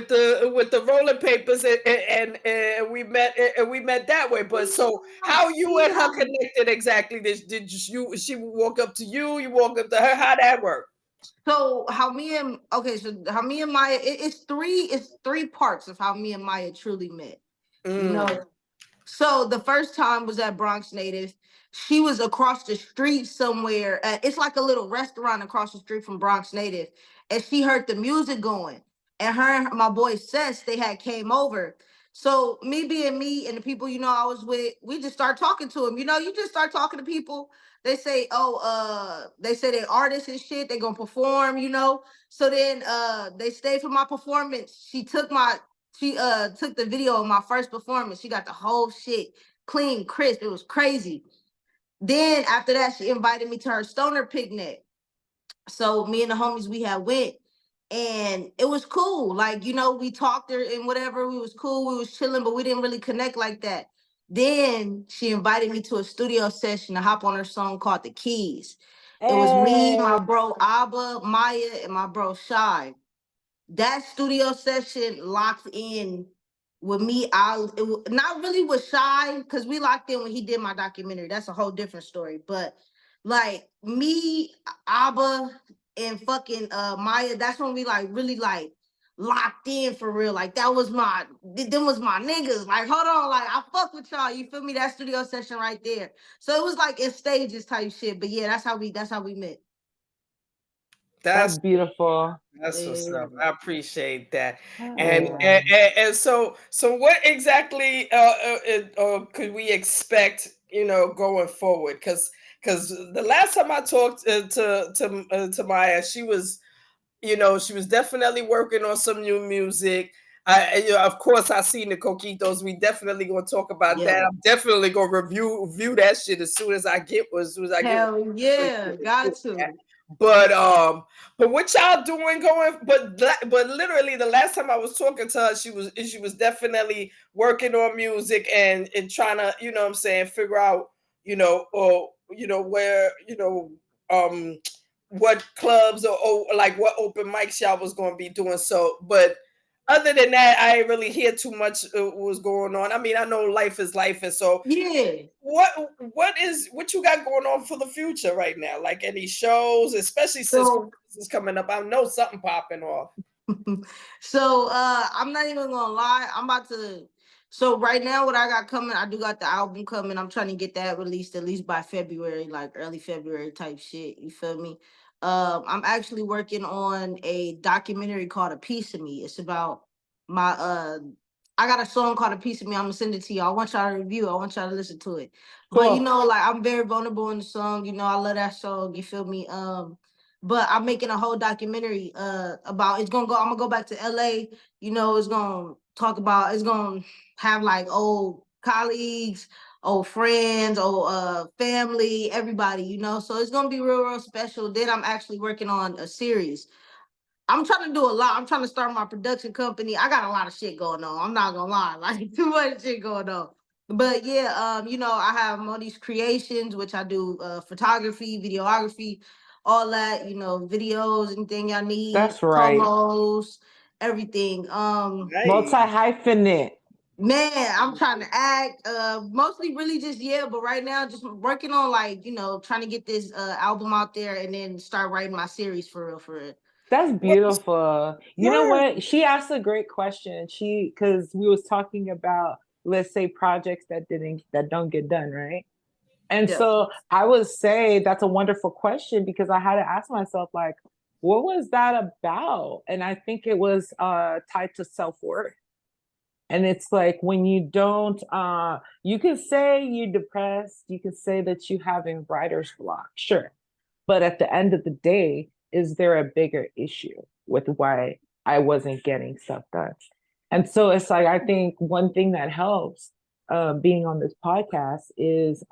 the rolling papers, and we met that way. But so, how you and her connected exactly? Did she walk up to you? You walk up to her? How that work? So how me and Maya, it's three parts of how me and Maya truly met. You know, so the first time was at Bronx Native. She was across the street somewhere. It's like a little restaurant across the street from Bronx Native. And she heard the music going. And her and my boy Sess, they had came over. So me being me and the people, you know, I was with, we just start talking to them. You know, you just start talking to people. They say, they say they artists and shit, they gonna perform, you know. So then they stayed for my performance. She took the video of my first performance. She got the whole shit clean, crisp. It was crazy. Then after that, she invited me to her stoner picnic. So me and the homies, we had went, and it was cool. Like, you know, we talked her and whatever. We was cool. We was chilling, but we didn't really connect like that. Then she invited me to a studio session to hop on her song called The Keys. It was me, my bro Abba, Maya, and my bro Shy. That studio session locked in with me. Not really with Shy, because we locked in when he did my documentary. That's a whole different story. But like me, Abba, and fucking Maya, that's when we like really like locked in for real. Like that was them was my niggas. Like, hold on, like I fuck with y'all. You feel me? That studio session right there. So it was like in stages type shit. But yeah, that's how we met. That's beautiful. That's what's up. I appreciate that. And so what exactly could we expect, you know, going forward? Because the last time I talked to Maya, she was, you know, she was definitely working on some new music. You know, of course, I seen the Coquitos. We definitely gonna talk about that. I'm definitely gonna review that shit as soon as I get. Hell yeah, got to. But what y'all doing going? But literally, the last time I was talking to her, she was definitely working on music and trying to, you know what I'm saying, figure out, you know, or you know where, you know, what clubs or like what open mics y'all was going to be doing. So, but other than that, I ain't really hear too much was going on. I mean, I know life is life, and so yeah. What you got going on for the future right now? Like any shows, especially since this is coming up. I know something popping off. So I'm not even gonna lie. I'm about to. So right now, what I got coming, I do got the album coming. I'm trying to get that released at least by February, like early February type shit. You feel me? I'm actually working on a documentary called A Piece of Me. It's about my I got a song called A Piece of Me. I'm gonna send it to you. I want y'all to review. I want y'all to listen to it. Cool. But you know, like I'm very vulnerable in the song. You know, I love that song. You feel me? But I'm making a whole documentary about I'm gonna go back to LA. You know, it's gonna have like old colleagues, old friends, old family, everybody, you know. So it's gonna be real special. Then I'm actually working on a series. I'm trying to do a lot. I'm trying to start my production company. I got a lot of shit going on. I'm not gonna lie, like too much shit going on. But yeah, you know, I have Moni's Creations, which I do photography, videography, all that, you know, videos, anything y'all need. That's right. Promos, everything. Multi-hyphenate. Man, I'm trying to act, mostly really just, but right now just working on like, you know, trying to get this album out there and then start writing my series for real. That's beautiful. You know what? She asked a great question. Because we was talking about, let's say, projects that don't get done, right? And so I would say that's a wonderful question, because I had to ask myself, like, what was that about? And I think it was tied to self-worth. And it's like, when you don't, you can say you're depressed, you can say that you having writer's block, sure. But at the end of the day, is there a bigger issue with why I wasn't getting stuff done? And so it's like, I think one thing that helps being on this podcast is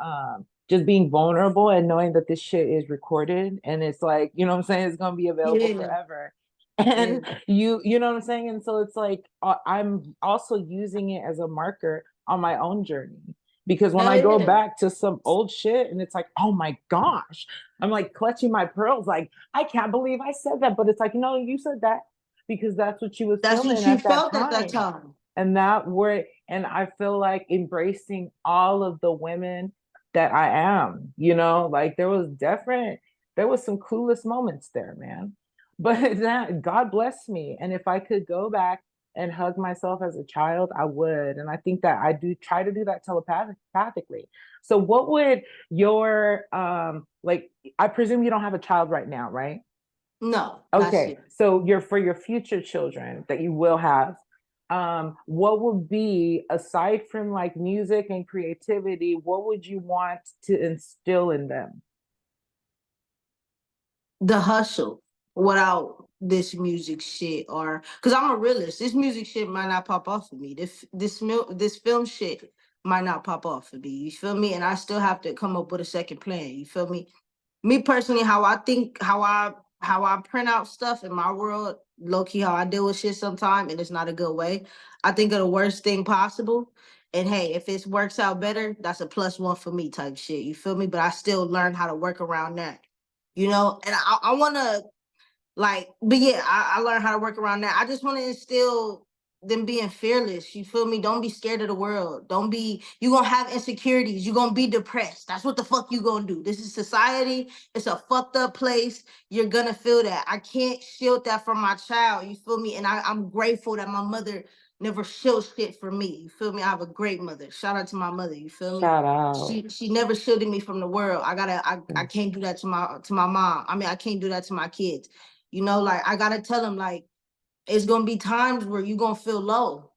just being vulnerable and knowing that this shit is recorded, and it's like, you know what I'm saying, it's going to be available forever. And you know what I'm saying? And so it's like, I'm also using it as a marker on my own journey. Because when I go back to some old shit and it's like, oh my gosh, I'm like clutching my pearls. Like, I can't believe I said that. But it's like, no, you said that because that's what you was feeling at that time. And and I feel like embracing all of the women that I am, you know, like there was some clueless moments there, man. But that, God bless me. And if I could go back and hug myself as a child, I would. And I think that I do try to do that telepathically. So what would your, like, I presume you don't have a child right now, right? No. Okay. So for your future children that you will have, what would be, aside from like music and creativity, what would you want to instill in them? The hustle without this music shit, or because I'm a realist, this music shit might not pop off for me. This film shit might not pop off for me. You feel me? And I still have to come up with a second plan. You feel me? Me personally, how I think, how I print out stuff in my world, low key, how I deal with shit sometimes, and it's not a good way. I think of the worst thing possible. And hey, if it works out better, that's a +1 for me type shit. You feel me? But I still learn how to work around that. You know, and I want to but yeah, I learned how to work around that. I just want to instill them being fearless. You feel me? Don't be scared of the world. You gonna have insecurities. You gonna be depressed. That's what the fuck you gonna do. This is society. It's a fucked up place. You're gonna feel that. I can't shield that from my child. You feel me? And I'm grateful that my mother never shielded shit for me. You feel me? I have a great mother. Shout out to my mother. You feel me? Shout out. She never shielded me from the world. I can't do that to my mom. I mean, I can't do that to my kids. You know, like I gotta tell them, like, it's gonna be times where you gonna feel low,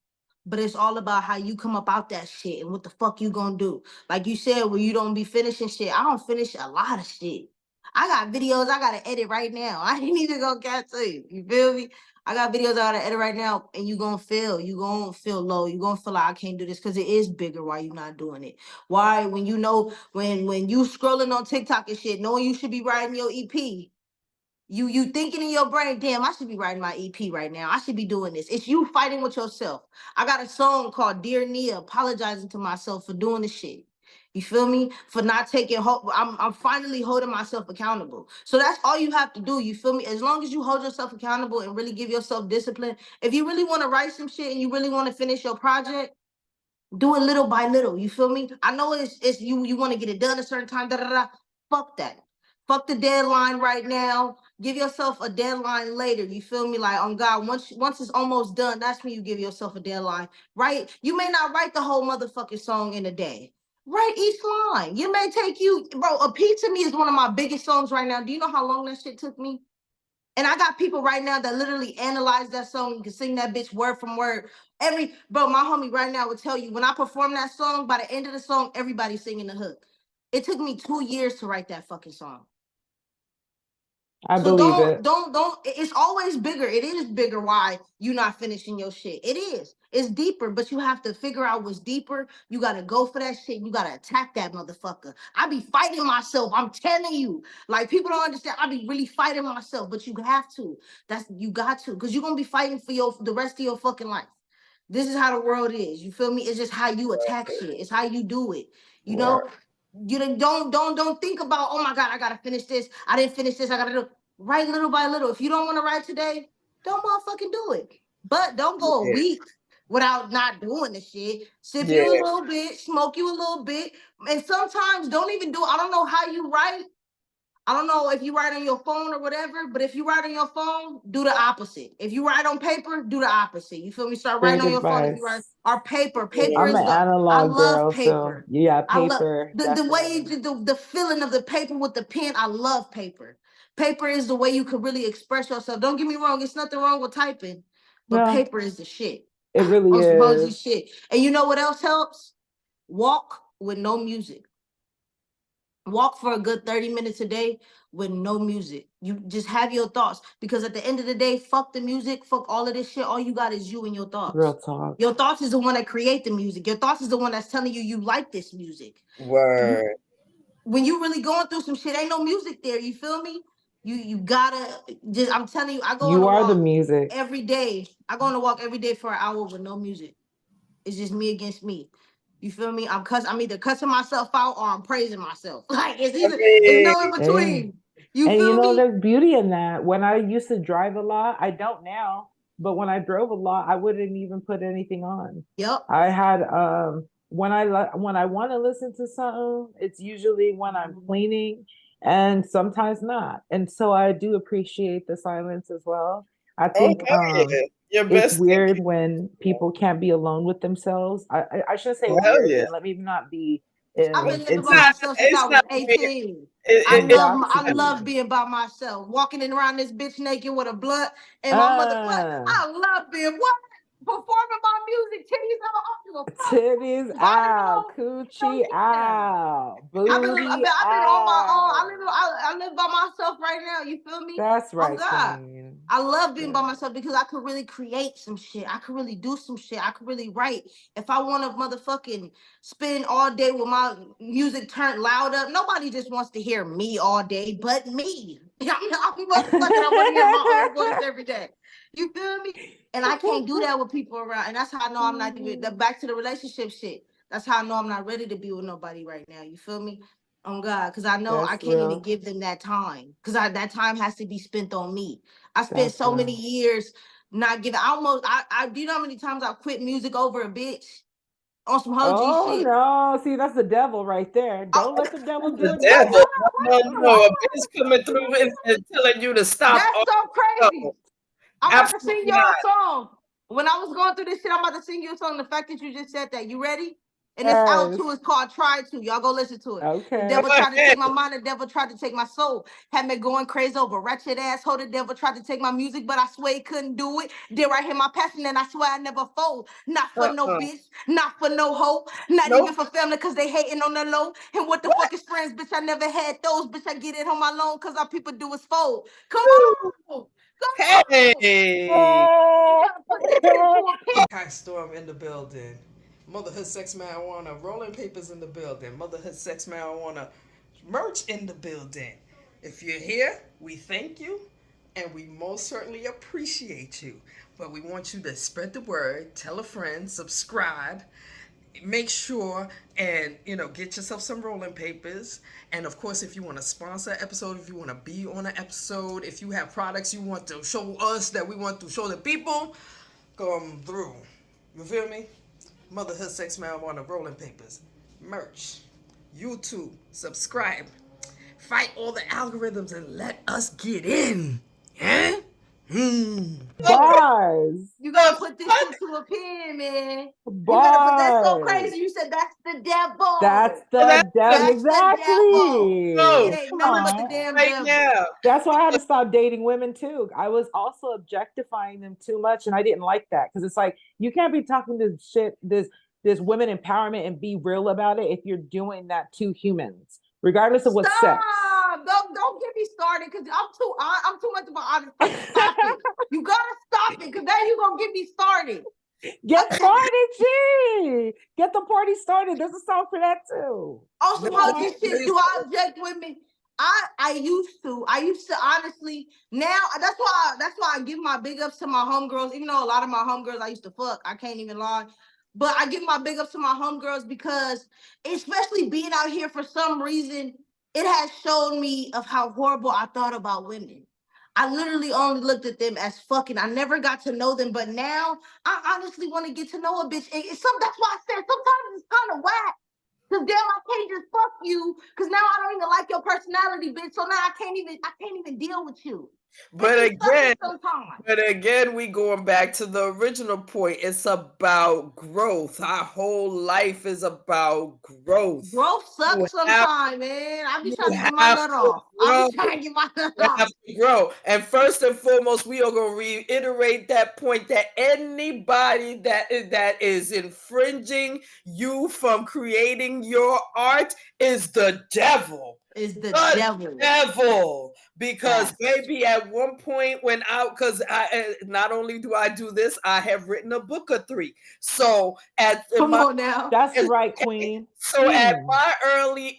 but it's all about how you come up out that shit and what the fuck you gonna do. Like you said, where you don't be finishing shit. I don't finish a lot of shit. I got videos I gotta edit right now. I ain't even gonna catch you. You feel me? I got videos I gotta edit right now, and you gonna feel low. You gonna feel like I can't do this because it is bigger. Why you not doing it? Why, when you know, when you scrolling on TikTok and shit, knowing you should be writing your EP. You thinking in your brain, damn, I should be writing my EP right now. I should be doing this. It's you fighting with yourself. I got a song called Dear Nia, apologizing to myself for doing this shit. You feel me? For not taking hope. I'm finally holding myself accountable. So that's all you have to do. You feel me? As long as you hold yourself accountable and really give yourself discipline. If you really want to write some shit and you really want to finish your project, do it little by little. You feel me? I know it's you want to get it done a certain time. Da, da, da. Fuck that. Fuck the deadline right now. Give yourself a deadline later. You feel me? Like, on God, once it's almost done, that's when you give yourself a deadline. Right? You may not write the whole motherfucking song in a day. Write each line. You may take you, bro. A P to me is one of my biggest songs right now. Do you know how long that shit took me? And I got people right now that literally analyze that song and can sing that bitch word from word. Bro, my homie right now would tell you, when I perform that song, by the end of the song, everybody's singing the hook. It took me 2 years to write that fucking song. I believe it. Don't. It's always bigger. It is bigger why you not finishing your shit. It is. It's deeper, but you have to figure out what's deeper. You got to go for that shit. You got to attack that motherfucker. I be fighting myself. I'm telling you. Like, people don't understand. I be really fighting myself, but you have to. You got to, because you're going to be fighting for the rest of your fucking life. This is how the world is. You feel me? It's just how you attack shit. It's how you do it. You know? You don't think about, oh my God, I gotta finish this. I didn't finish this. I gotta do. Write little by little. If you don't want to write today, don't motherfucking do it. But don't go a week without not doing the shit. Sip you a little bit, smoke you a little bit, and sometimes don't even do. I don't know how you write. I don't know if you write on your phone or whatever, but if you write on your phone, do the opposite. If you write on paper, do the opposite. You feel me? Start writing on your phone. If you write or paper. Paper is I'm an analog girl, paper. So yeah, paper. I love the way the feeling of the paper with the pen. I love paper. Paper is the way you could really express yourself. Don't get me wrong. It's nothing wrong with typing, but paper is the shit. It really is. Shit. And you know what else helps? Walk with no music. Walk for a good 30 minutes a day with no music. You just have your thoughts, because at the end of the day, fuck the music, fuck all of this shit. All you got is you and your thoughts. Real talk. Your thoughts is the one that create the music. Your thoughts is the one that's telling you like this music. Word. When you really going through some shit, ain't no music there. You feel me? You gotta just. I'm telling you, I go. You are the music every day. I go on a walk every day for an hour with no music. It's just me against me. You feel me? I'm either cussing myself out or I'm praising myself. Like, it's no in between. You feel me? There's beauty in that. When I used to drive a lot, I don't now, but when I drove a lot, I wouldn't even put anything on. Yep. I had when I want to listen to something, it's usually when I'm cleaning, and sometimes not. And so I do appreciate the silence as well. I think it's weird when people can't be alone with themselves. I shouldn't say weird. Yeah. Let me not be. I've been living by myself since I was 18. I love being by myself, walking around this bitch naked with a blunt and my mother. I love being what? performing my music, titties out, coochie out, booty I've been on my own. I live by myself right now. You feel me? That's right, oh God. Queen. I love being by myself because I could really create some shit. I could really do some shit. I could really write. If I want to motherfucking spend all day with my music turned loud up, nobody just wants to hear me all day but me. I'm motherfucking, I want to hear my own voice every day. You feel me? And I can't do that with people around. And that's how I know I'm not even back to the relationship shit. That's how I know I'm not ready to be with nobody right now. You feel me? On God, because I know I can't even give them that time. Because that time has to be spent on me. I spent so many years not giving. I do you know how many times I quit music over a bitch on some hoe G shit? No, see, that's the devil right there. Don't let the devil do it. No, a bitch coming through and telling you to stop. That's so crazy. I'm about to sing y'all a song. When I was going through this shit, I'm about to sing you a song. The fact that you just said that, you ready? And this out too is called Try To. Y'all go listen to it. Okay. The devil tried to take my mind. The devil tried to take my soul. Had me going crazy over wretched asshole. The devil tried to take my music, but I swear he couldn't do it. Did right here my passion, and I swear I never fold. Not for no bitch. Not for no hoe. Not even for family, because they hating on the low. And what the fuck is friends, bitch? I never had those. Bitch, I get it on my loan, because all people do is fold. Come on. Hey. Kai Storm in the building. Motherhood Sex Marijuana. Rolling Papers in the building. Motherhood Sex Marijuana merch in the building. If you're here, we thank you and we most certainly appreciate you. But we want you to spread the word, tell a friend, subscribe, make sure and get yourself some rolling papers. And of course, if you want to sponsor an episode, if you want to be on an episode, if you have products you want to show us that we want to show the people, come through. You feel me? Motherhood Sex Marijuana rolling papers, merch, YouTube, subscribe, fight all the algorithms and let us get in. Yeah? Bars. You gotta put this into a pen, man. But that's so crazy. You said that's the devil. That's the devil. Exactly. It ain't nothing but the damn devil. Now. That's why I had to stop dating women too. I was also objectifying them too much, and I didn't like that because it's like you can't be talking this women empowerment and be real about it if you're doing that to humans, regardless of what sex. Don't get me started because I'm too much of an honest. Stop it. You gotta stop it because then you're gonna get me started. Get started, G. Get the party started. There's a song for that too. Also, how this shit do I object women? I used to honestly. Now that's why I give my big ups to my homegirls. Even though a lot of my homegirls I used to fuck, I can't even lie. But I give my big ups to my homegirls because, especially being out here for some reason, it has shown me of how horrible I thought about women. I literally only looked at them as fucking. I never got to know them, but now I honestly want to get to know a bitch. That's why I said sometimes it's kind of whack. Cause damn, I can't just fuck you. Cause now I don't even like your personality, bitch. So now I can't even deal with you. But again, we going back to the original point. It's about growth. Our whole life is about growth. Growth sucks sometimes, man. I be trying to get my nut off. I be trying to get my nut off. Have to grow. And first and foremost, we are going to reiterate that point that anybody that is infringing you from creating your art is the devil. Is the devil. Because maybe at one point because I not only do I do this, I have written a book or 3. So come on now, that's right, Queen. So at my early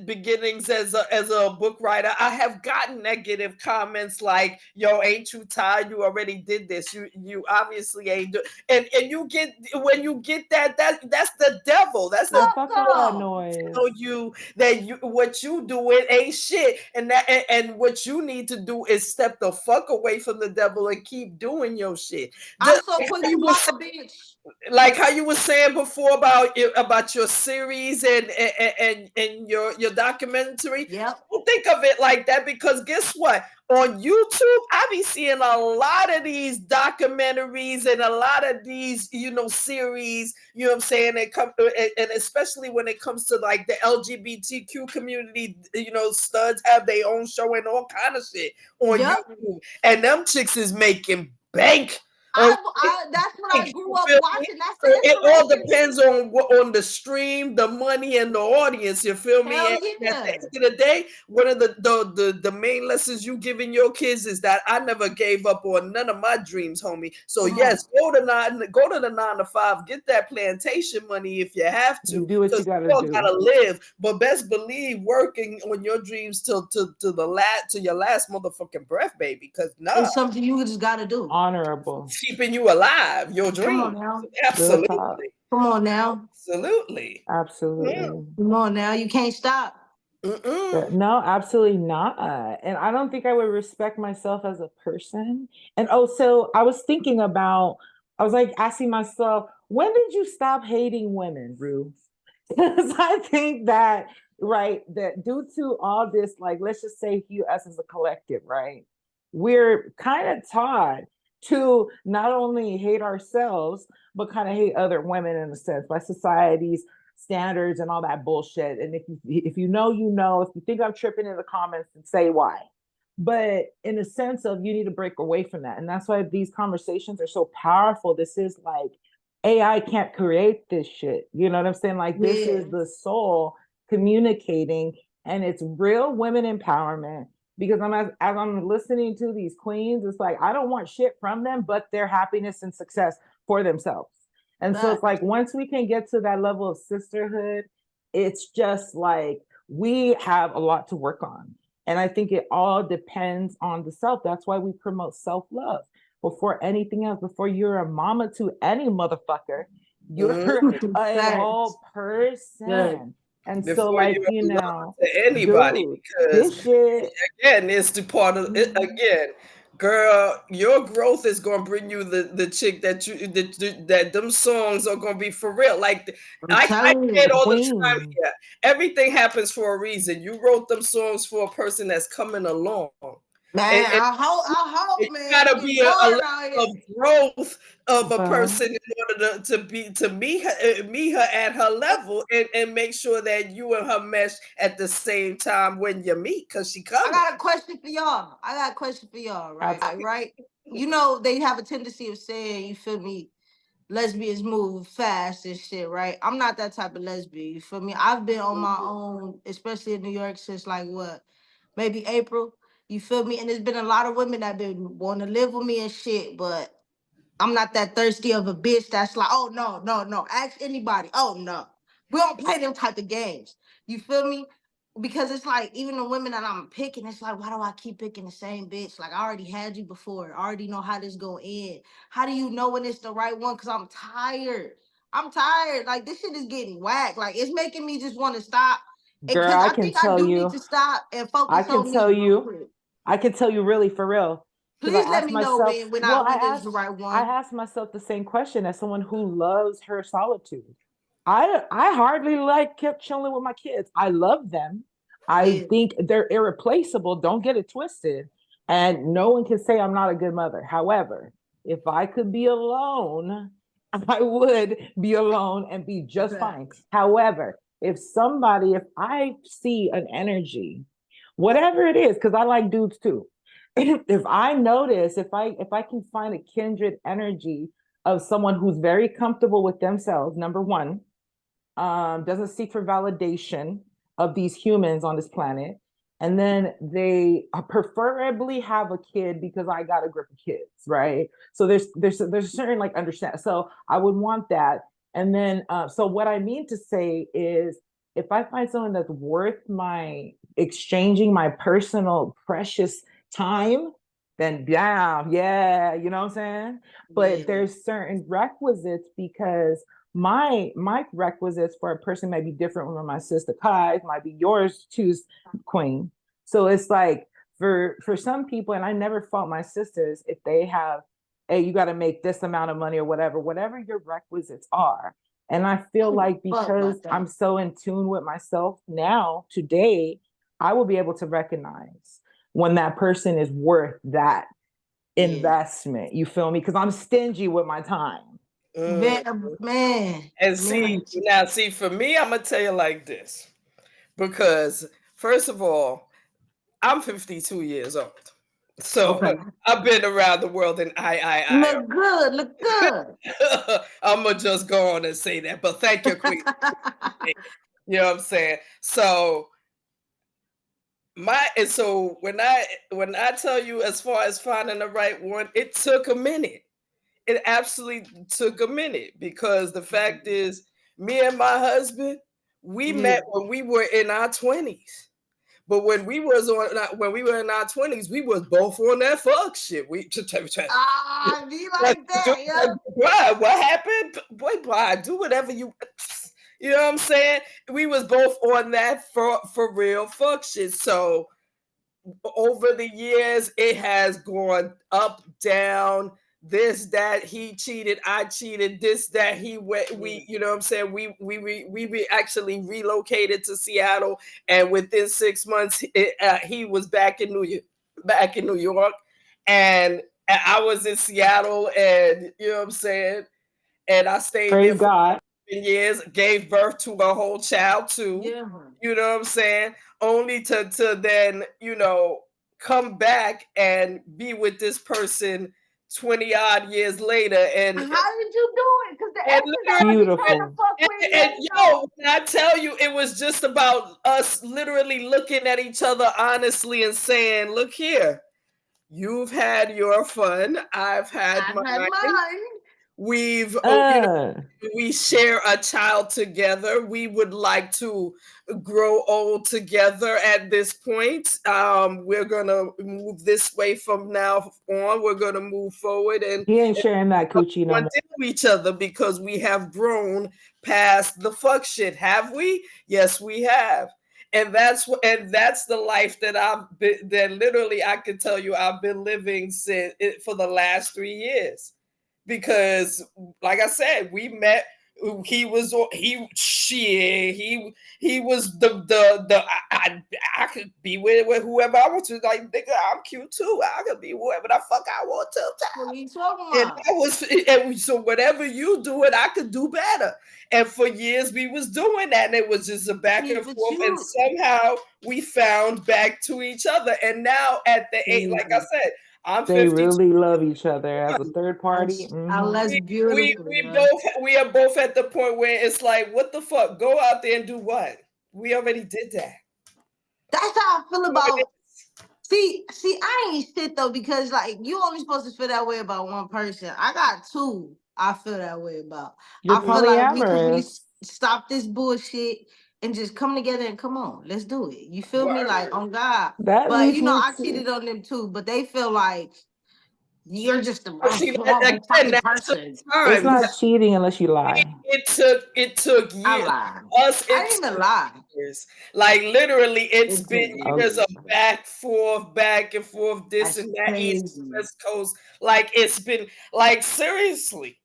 beginnings as a book writer, I have gotten negative comments like, "Yo, ain't you tired? You already did this. You obviously ain't do." And you get when you get that's the devil. That's the fucking noise. Tell you that what you do it ain't shit. And what you need to do is step the fuck away from the devil and keep doing your shit. I'm so quick to block a bitch. Like how you were saying before about your series and your documentary. Yep. Don't think of it like that because guess what? On YouTube, I be seeing a lot of these documentaries and a lot of these, series, you know what I'm saying? They come, and especially when it comes to like the LGBTQ community, studs have their own show and all kind of shit on YouTube. And them chicks is making bank. That's what I grew up watching. That's the it all depends on the stream, the money, and the audience. You feel me? And at the end of the day, one of the main lessons you giving your kids is that I never gave up on none of my dreams, homie. So yes, go to the 9 to 5, get that plantation money if you have to. You do what you gotta do. Gotta live, but best believe working on your dreams to your last motherfucking breath, baby. Because it's something you just gotta do. Honorable, keeping you alive, your dream. Come on now. Absolutely. Come on now. Absolutely. Come on now. You can't stop. No, absolutely not. And I don't think I would respect myself as a person. And so I was thinking about, I was like asking myself, when did you stop hating women, Rue? Because I think that, right, that due to all this, like, let's just say us as a collective, right? We're kind of taught to not only hate ourselves, but kind of hate other women in a sense by society's standards and all that bullshit. And if you know, you know. If you think I'm tripping in the comments, then say why. But in a sense of you need to break away from that. And that's why these conversations are so powerful. This is like, AI can't create this shit. You know what I'm saying? Like, this is the soul communicating, and it's real women empowerment. Because as I'm listening to these queens, it's like, I don't want shit from them, but their happiness and success for themselves. And so it's like, once we can get to that level of sisterhood, it's just like, we have a lot to work on. And I think it all depends on the self. That's why we promote self-love before anything else. Before you're a mama to any motherfucker, you're a whole person. And before so, like, you know, to anybody, dude, because this shit, again, it's the part of it again. Girl, your growth is gonna bring you the chick that them songs are gonna be for real. Like I get all the time here. Everything happens for a reason. You wrote them songs for a person that's coming along. Man, I hope, man. You gotta be a level of growth of a person in order to meet her at her level and make sure that you and her mesh at the same time when you meet, because she comes. I got a question for y'all. Right? You know, they have a tendency of saying, you feel me, lesbians move fast and shit, right? I'm not that type of lesbian, you feel me? I've been on my own, especially in New York, since like maybe April. You feel me? And there's been a lot of women that been wanting to live with me and shit, but I'm not that thirsty of a bitch that's like, oh, no. Ask anybody. Oh, no. We don't play them type of games. You feel me? Because it's like, even the women that I'm picking, it's like, why do I keep picking the same bitch? Like, I already had you before. I already know how this go in. How do you know when it's the right one? Because I'm tired. Like, this shit is getting whacked. Like, it's making me just want to stop. Girl, I can tell you. Need to stop and focus on me. I can tell you really for real. Please let me know when I the right one. I asked myself the same question as someone who loves her solitude. I hardly kept chilling with my kids. I love them. I think they're irreplaceable. Don't get it twisted. And no one can say I'm not a good mother. However, if I could be alone, I would be alone and be just fine. However, if I see an energy, whatever it is, because I like dudes too. If I notice, if I can find a kindred energy of someone who's very comfortable with themselves, number one, doesn't seek for validation of these humans on this planet, and then they preferably have a kid, because I got a grip of kids, right? So there's a certain like understand. So I would want that. And then so what I mean to say is, if I find someone that's worth my exchanging my personal precious time, then yeah, you know what I'm saying? But there's certain requisites, because my requisites for a person might be different from my sister Kai's, might be yours too, Queen. So it's like for some people, and I never fault my sisters if they have, hey, you got to make this amount of money or whatever your requisites are. And I feel like, because I'm so in tune with myself now, today, I will be able to recognize when that person is worth that investment. You feel me? Because I'm stingy with my time. Man. And see, for me, I'm going to tell you like this. Because, first of all, I'm 52 years old. So I've been around the world, and I look good, look good. I'm gonna just go on and say that. But thank you, Queen. You know what I'm saying? So when I tell you, as far as finding the right one, it took a minute. It absolutely took a minute, because the fact is, me and my husband, we met when we were in our 20s. But when we were in our 20s, we was both on that fuck shit. We be like that, yeah. What happened? Boy, do whatever you you know what I'm saying? We was both on that for real fuck shit. So over the years, it has gone up, down, this, that, he cheated, I cheated, this, that, he went, we, you know what I'm saying? We actually relocated to Seattle, and within 6 months, he was back in New York, and I was in Seattle, and you know what I'm saying? And I stayed there for years, gave birth to a whole child too. Yeah. You know what I'm saying? Only to then, come back and be with this person 20 odd years later. And how did you do it? Because the exes beautiful. And when I tell you, it was just about us literally looking at each other honestly and saying, look here, you've had your fun, I've had mine. We've we share a child together. We would like to grow old together at this point. We're gonna move this way from now on. We're gonna move forward, and he ain't sharing that coochie no more. Each other, because we have grown past the fuck shit. Have we? Yes, we have. And that's the life that literally I can tell you I've been living for the last 3 years. Because like I said, we met, he was the I could be with whoever I want to. Like, nigga, I'm cute too. I could be whoever the fuck I want to. What are you talking about? And so whatever you do it, I could do better. And for years we was doing that, and it was just a back and forth, and somehow we found back to each other. And now at the age, like I said, they really love each other as a third party. That's beautiful. We are both at the point where it's like, what the fuck? Go out there and do what? We already did that. That's how I feel about. See, I ain't shit though, because like, you only supposed to feel that way about one person. I got two I feel that way about. I feel like we could really stop this bullshit and just come together and come on, let's do it. You feel me? Like, on God. But I cheated on them too, but they feel like you're just the fucking person. It's not cheating unless you lie. It took years. I didn't even lie. Like, literally, it's been years of back and forth, this and that, East West Coast. Like, it's been like, seriously.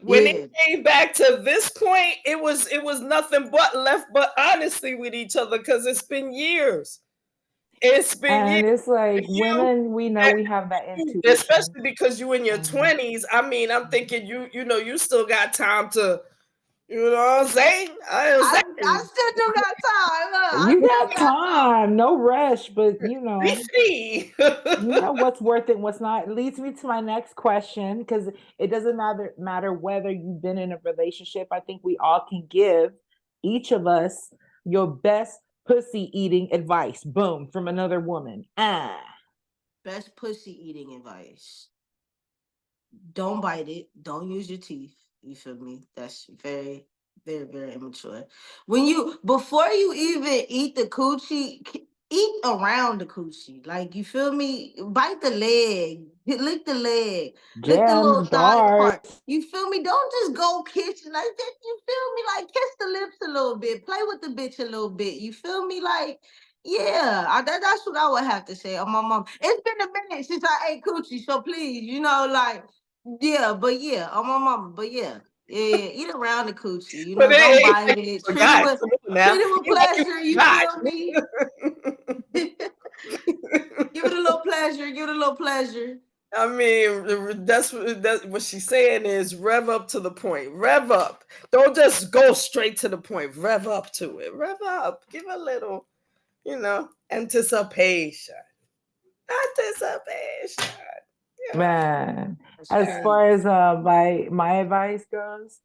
When it came back to this point, it was nothing but left but honesty with each other, because it's been years. It's been years. It's like, women, we know we have that intuition, especially because you in your 20s. I mean, I'm thinking you still got time to, you know what I'm saying? I still do got time. You got time, no rush, but you know what's worth it, what's not. It leads me to my next question, because it doesn't matter whether you've been in a relationship. I think we all can give each of us your best pussy eating advice. Boom, from another woman. Best pussy eating advice. Don't bite it. Don't use your teeth. You feel me? That's very, very, very immature. Before you even eat the coochie, eat around the coochie. Like, you feel me? Bite the leg. Lick the leg. Lick the little thigh part. You feel me? Don't just go kissing like that. You feel me? Like, kiss the lips a little bit. Play with the bitch a little bit. You feel me? Like, yeah, that's what I would have to say on my mom. It's been a minute since I ate coochie, so please, like, yeah, but yeah, on my mama, but yeah. Yeah, eat around the coochie. Don't bite it. Treat it with pleasure. You feel me? Give it a little pleasure. Give it a little pleasure. I mean, that's what she's saying is rev up to the point. Rev up. Don't just go straight to the point. Rev up to it. Rev up. Give a little, anticipation. Anticipation. Yeah. Man, as far as my advice goes,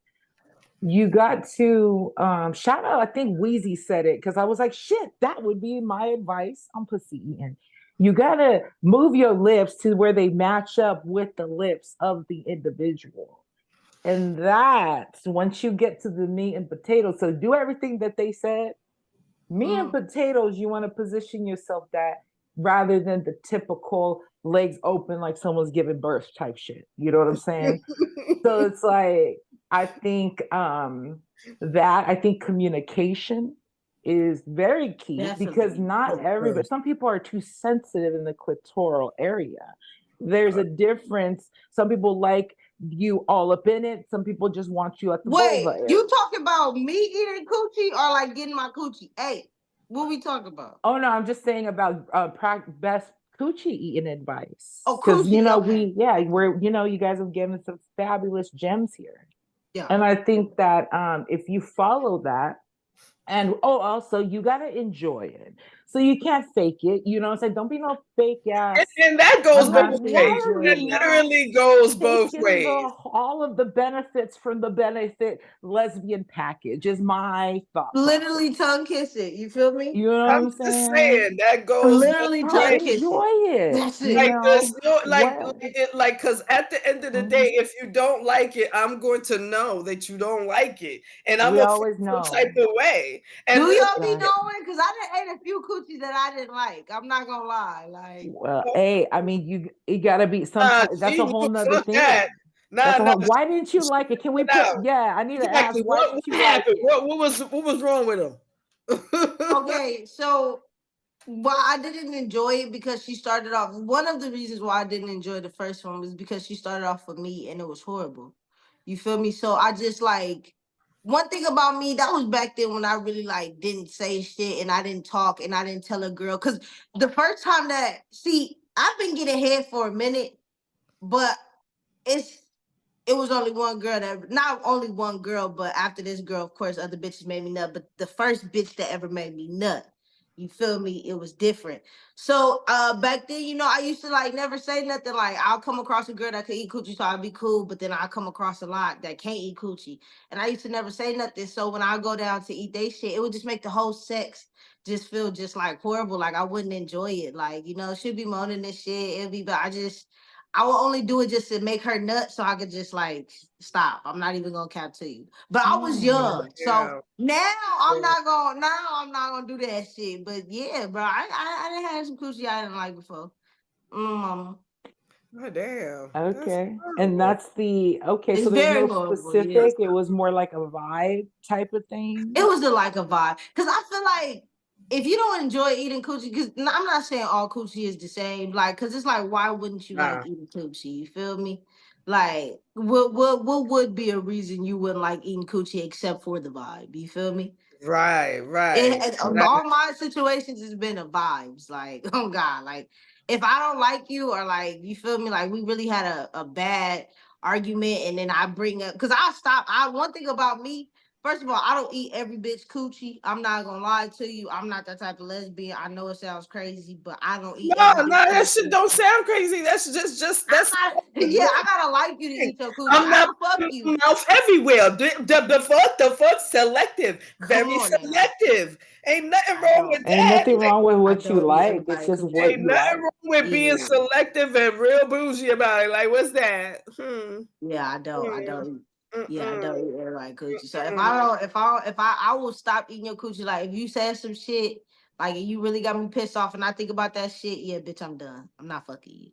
you got to shout out, I think Wheezy said it because I was like, shit, that would be my advice on pussy eating. You gotta move your lips to where they match up with the lips of the individual. And that's once you get to the meat and potatoes. So do everything that they said. Meat and potatoes, you want to position yourself that rather than the typical legs open like someone's giving birth type shit. You know what I'm saying? So it's like I think I think communication is very key. Definitely. Because not everybody, some people are too sensitive in the clitoral area. There's a difference. Some people like you all up in it. Some people just want you at the vulva area. You talking about me eating coochie or like getting my coochie? Hey, what we talking about? Oh no, I'm just saying about best coochie eating advice. Oh, coochie, you know, okay. we're you guys have given some fabulous gems here. Yeah. And I think that if you follow that, and also you gotta enjoy it. So you can't fake it. You know what I'm saying? Don't be no fake ass. And that goes both ways. That literally goes both ways. All of the benefits from the benefit lesbian package is my thought. Literally tongue kiss it. You feel me? You know what I'm saying? Just saying that goes literally tongue kiss enjoy it. That's it. Like this, like because at the end of the day, if you don't like it, I'm going to know that you don't like it, and I'm always know some type of way. And do y'all be knowing? Because I done ate a few coochies that I didn't like. I'm not gonna lie. Like, well, hey, I mean, you gotta be sometimes. That's a whole nother thing. Why didn't you like it? Can we put? Yeah, I need to ask. What happened? What was wrong with him? Okay, so I didn't enjoy it because she started off. One of the reasons why I didn't enjoy the first one was because she started off with me and it was horrible. You feel me? So I just like. One thing about me, that was back then when I really like didn't say shit and I didn't talk and I didn't tell a girl. Cause the first time I've been getting head for a minute, but it was only one girl not only one girl, but after this girl, of course, other bitches made me nut. But the first bitch that ever made me nut, you feel me? It was different. So back then, I used to like never say nothing. Like I'll come across a girl that could eat coochie, so I'd be cool. But then I come across a lot that can't eat coochie, and I used to never say nothing. So when I go down to eat they shit, it would just make the whole sex just feel just like horrible. Like I wouldn't enjoy it. Like she'd be moaning this shit. It'd be, but I will only do it just to make her nut so I could just like stop. I'm not even gonna cap to you. But I was young. So now I'm not gonna do that shit. But yeah, bro, I done had some coochie I didn't like before. Mama. Oh, damn. Okay. And that's so it's there's no specific, yes. It was more like a vibe type of thing. It was like a vibe. Cause I feel like if you don't enjoy eating coochie, because I'm not saying all coochie is the same, like, cause it's like, why wouldn't you like eating coochie? You feel me? Like, what would be a reason you wouldn't like eating coochie except for the vibe? You feel me? Right. All my situations has been a vibes. Like, oh God, like if I don't like you or like you feel me, like we really had a bad argument, and then I bring up because one thing about me. First of all, I don't eat every bitch coochie. I'm not gonna lie to you. I'm not that type of lesbian. I know it sounds crazy, but I don't eat. No, that shit don't sound crazy. That's that's. I gotta like you to eat your coochie. I'm not fuck you. Mouth everywhere. The fuck selective. Very selective. Ain't nothing wrong with that. Ain't nothing wrong with what you like. It's just what you like. Ain't nothing wrong with being selective and real bougie about it. Like, what's that? Yeah, I don't. Yeah, I don't eat everybody coochie. So if I will stop eating your coochie. Like if you said some shit, like you really got me pissed off, and I think about that shit, yeah, bitch, I'm done. I'm not fucking you.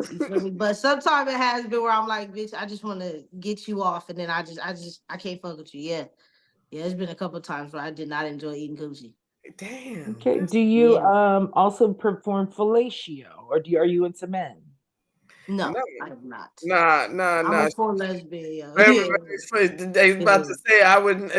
You feel me? But sometimes it has been where I'm like, bitch, I just want to get you off, and then I can't fuck with you. Yeah, it's been a couple of times where I did not enjoy eating coochie. Damn. Okay. Do you also perform fellatio, or are you into men? No, I am not. Nah. I'm a full lesbian. They about to say I would. No.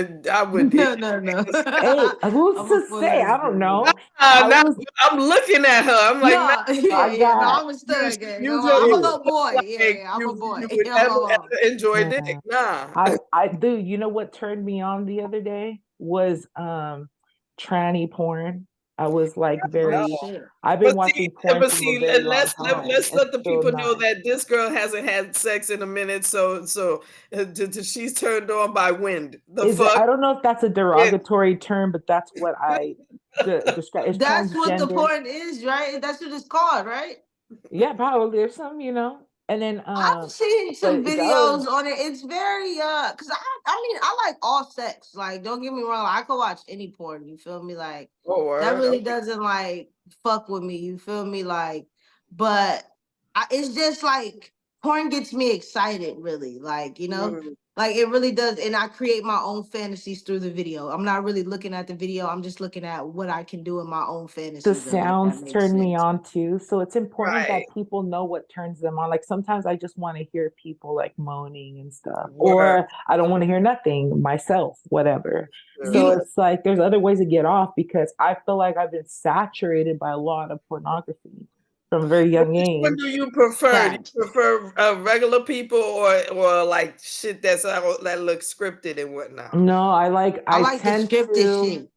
Hey, who's to say? I don't know. I'm looking at her. I'm like, I'm a stud. I'm a little boy. I'm a boy. You would ever enjoy dick? Nah. I do. You know what turned me on the other day was tranny porn. I was like very. No. I've been watching porn from a very long time. Let's let the people know not. that this girl hasn't had sex in a minute, so she's turned on by wind. I don't know if that's a derogatory term, but that's what I describe. That's what the porn is, right? That's what it's called, right? Yeah, probably. There's some, and then I've seen some videos on it. It's very because I mean I like all sex. Like, don't get me wrong, I could watch any porn. You feel me? Like that really doesn't like fuck with me. You feel me? Like, but it's just like porn gets me excited. Really, like like it really does. And I create my own fantasies through the video. I'm not really looking at the video. I'm just looking at what I can do in my own fantasy. The sounds turn me on too. So it's important that people know what turns them on. Like sometimes I just want to hear people like moaning and stuff, or I don't want to hear nothing myself, whatever. So it's like there's other ways to get off because I feel like I've been saturated by a lot of pornography from a very young age. What do you prefer? Do you prefer regular people or like shit that looks scripted and whatnot? No, I like the scripted shit.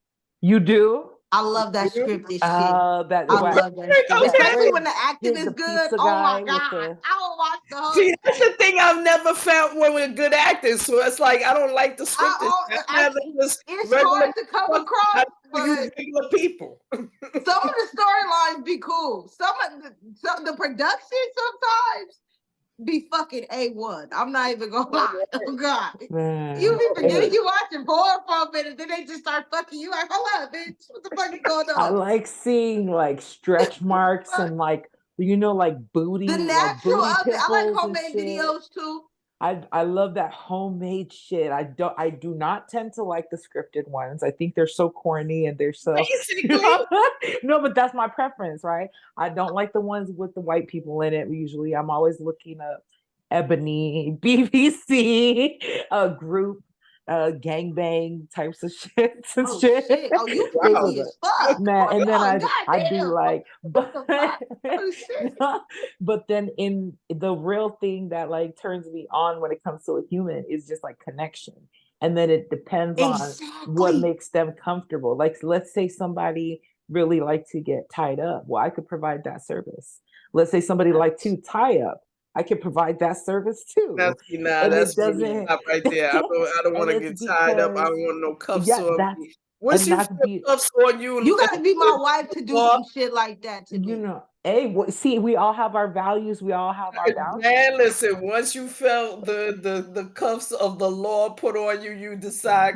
You do? I love that scripted shit. I love that shit. Especially when the acting is good. Oh my God. I will watch the whole See, that's the thing I've never found with good actors. So it's like I don't like the scripted. It's hard to come across. Regular people. Some of the storylines be cool. Some of the production sometimes be fucking A1. I'm not even gonna lie. Oh God. Man. You watching porn for a minute, then they just start fucking you like, hold up, bitch. What the fuck is going on? I like seeing like stretch marks and like like booty. The natural like booty of it. I like homemade videos too. I love that homemade shit. I do not tend to like the scripted ones. I think they're so corny and they're so no, but that's my preference, right? I don't like the ones with the white people in it. Usually, I'm always looking up Ebony, BBC, a group, gangbang types of shit and shit. Oh, you crazy as fuck, man! And then I do like, but then in the real thing that like turns me on when it comes to a human is just like connection, and then it depends on what makes them comfortable. Like, let's say somebody really like to get tied up. Well, I could provide that service. Let's say somebody like to tie up. I can provide that service too. That's me right there. I don't want to get tied up. I don't want no cuffs on me. Once you put cuffs on you, you gotta be my wife to do some shit like that to me. See, we all have our values. We all have our values. Man, listen. Once you felt the cuffs of the law put on you, you decide.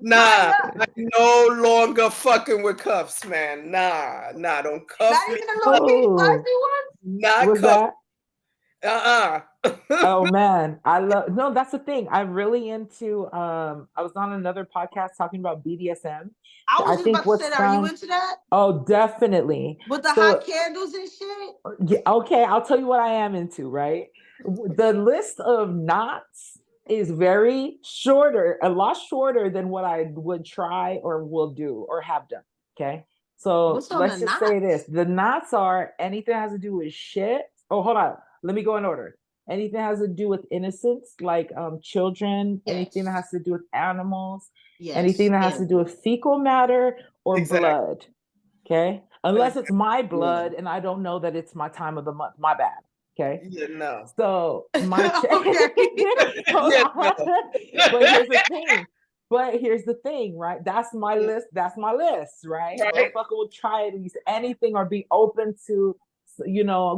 Nah, I'm no longer fucking with cuffs, man. Nah, don't cuff me. Not even a little fuzzy one? Not cuff. Uh-uh. Oh man, that's the thing. I'm really into I was on another podcast talking about BDSM. I think about to say, are you into that? Oh, definitely. With the hot candles and shit? Yeah, okay, I'll tell you what I am into, right? The list of knots is very a lot shorter than what I would try or will do or have done. Okay. So let's just say this. The knots are anything that has to do with shit. Oh, hold on. Let me go in order. Anything that has to do with innocence, like children, anything that has to do with animals, anything that has to do with fecal matter or blood. Okay. Unless it's my blood and I don't know that it's my time of the month. My bad. Okay. Yeah, no. So my But here's the thing, right? That's my list. That's my list, right? Motherfucker will try at least anything or be open to,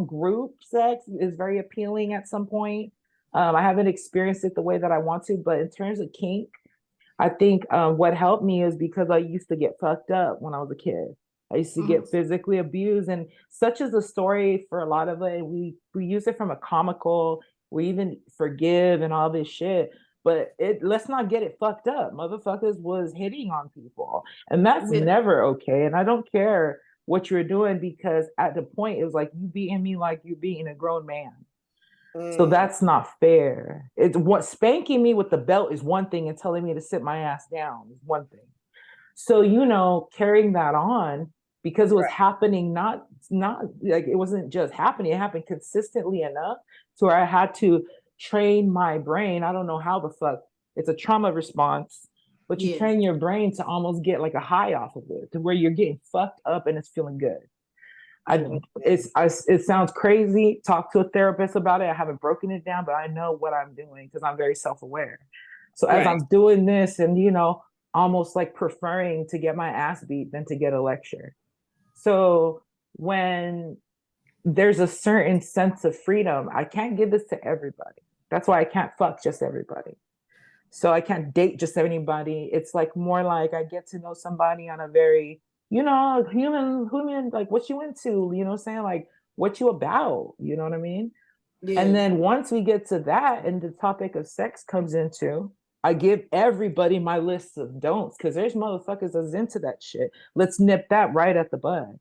group sex is very appealing at some point. I haven't experienced it the way that I want to, but in terms of kink, I think what helped me is because I used to get fucked up when I was a kid. I used to get physically abused, and such is the story for a lot of it. We use it from a comical, we even forgive and all this shit, but let's not get it fucked up. Motherfuckers was hitting on people, and that's never okay. And I don't care what you're doing, because at the point it was like you beating me like you're beating a grown man. So that's not fair. It's what spanking me with the belt is one thing, and telling me to sit my ass down is one thing. So, carrying that on, because it was happening, not like it wasn't just happening, it happened consistently enough to where I had to train my brain. I don't know how the fuck, it's a trauma response but you train your brain to almost get like a high off of it, to where you're getting fucked up and it's feeling good. It sounds crazy. Talk to a therapist about it. I haven't broken it down, but I know what I'm doing because I'm very self-aware. So as I'm doing this and, you know, almost like preferring to get my ass beat than to get a lecture. So when there's a certain sense of freedom, I can't give this to everybody. That's why I can't fuck just everybody. So I can't date just anybody. It's like more like I get to know somebody on a very, you know, human, like what you into, you know what I'm saying? Like what you about, you know what I mean? Yeah. And then once we get to that and the topic of sex comes into, I give everybody my list of don'ts because there's motherfuckers that's into that shit. Let's nip that right at the bud.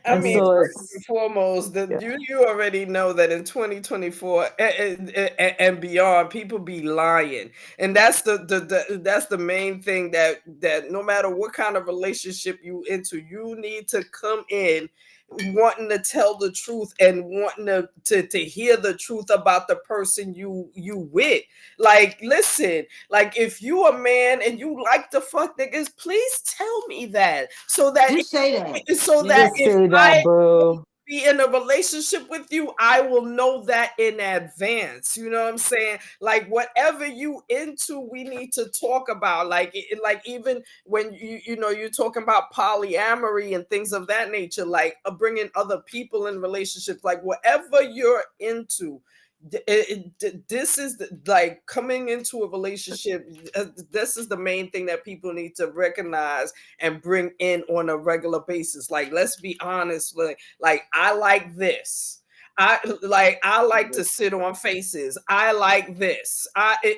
I mean, so first and foremost, you already know that in 2024 and beyond, people be lying, and that's the main thing that no matter what kind of relationship you into, you need to come in wanting to tell the truth and wanting to hear the truth about the person you with. Like, listen, like if you a man and you like to fuck niggas, please tell me that so that you say that if I be in a relationship with you, I will know that in advance. You know what I'm saying? Like whatever you into, we need to talk about. Like even when you know you're talking about polyamory and things of that nature, like bringing other people in relationships, like whatever you're into. This is like coming into a relationship. This is the main thing that people need to recognize and bring in on a regular basis. Like, let's be honest. Like I like this. I like to sit on faces. I like this.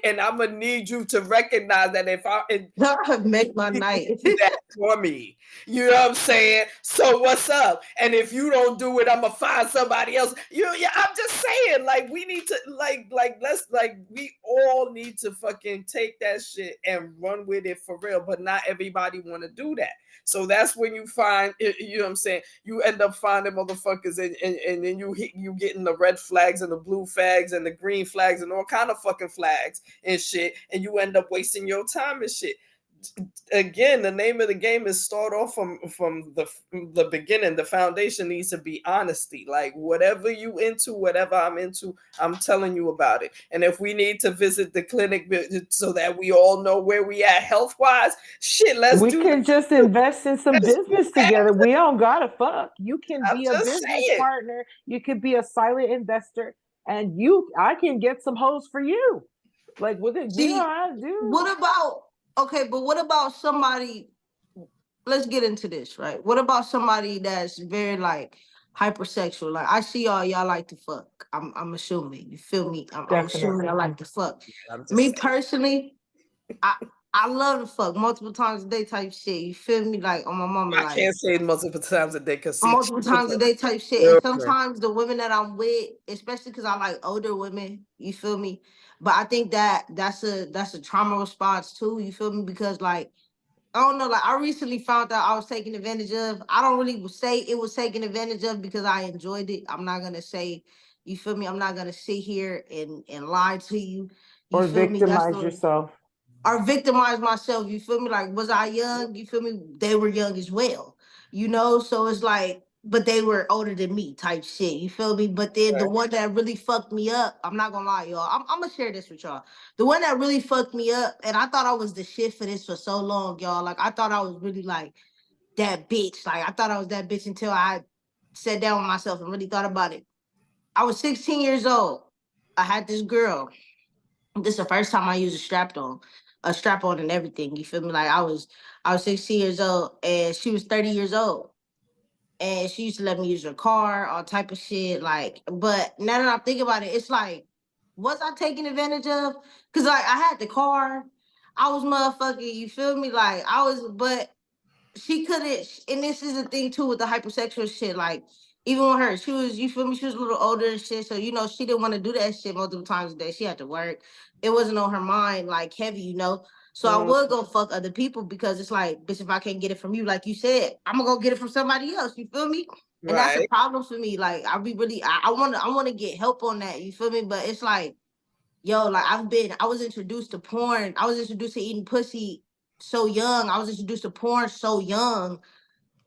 And I'm gonna need you to recognize that if I make my night that for me, you know what I'm saying? So what's up? And if you don't do it, I'm gonna find somebody else. I'm just saying, like we need to we all need to fucking take that shit and run with it for real. But not everybody want to do that. So that's when you find, you know what I'm saying? You end up finding motherfuckers and then you getting the red flags and the blue flags and the green flags and all kind of fucking flags and shit. And you end up wasting your time and shit. Again, the name of the game is start off from the beginning. The foundation needs to be honesty. Like whatever you into, whatever I'm into, I'm telling you about it. And if we need to visit the clinic so that we all know where we at health wise, shit, we can just invest in some business together. We don't gotta fuck. You can be a business partner. You could be a silent investor, and I can get some hoes for you. Like with it, you know how to do. What about? Okay, but what about somebody? Let's get into this, right? What about somebody that's very like hypersexual? Like I see y'all like to fuck. I'm assuming. You feel me? I'm assuming I like to fuck. Me personally, I love to fuck multiple times a day type shit. You feel me? Like on my mama. I can't say multiple times a day because multiple times a day type shit. And sometimes the women that I'm with, especially because I like older women, you feel me? But I think that's a trauma response too. You feel me? Because like I don't know, like I recently found out I was taken advantage of. I don't really say it was taken advantage of because I enjoyed it. I'm not gonna say, you feel me? I'm not gonna sit here and lie to you. Or victimize yourself. Or victimize myself. You feel me? Like, was I young? You feel me? They were young as well. You know, so it's like, but they were older than me type shit. You feel me? But then the one that really fucked me up, I'm not gonna lie, y'all. I'm gonna share this with y'all. The one that really fucked me up, and I thought I was the shit for this for so long, y'all. Like I thought I was really like that bitch. Like I thought I was that bitch until I sat down with myself and really thought about it. I was 16 years old. I had this girl. This is the first time I used a strap on and everything. You feel me? Like I was 16 years old and she was 30 years old. And she used to let me use her car, all type of shit. Like, but now that I'm thinking about it, it's like, was I taking advantage of? Cause like I had the car, I was motherfucking, you feel me? Like I was, but she couldn't, and this is the thing too with the hypersexual shit. Like, even with her, she was, you feel me? She was a little older and shit. So, you know, she didn't want to do that shit multiple times a day. She had to work. It wasn't on her mind, like heavy, you know? So I would go fuck other people because it's like, bitch, if I can't get it from you, like you said, I'm gonna go get it from somebody else. You feel me? And that's a problem for me. Like, I want to get help on that. You feel me? But it's like, yo, like I was introduced to porn. I was introduced to eating pussy so young. I was introduced to porn so young.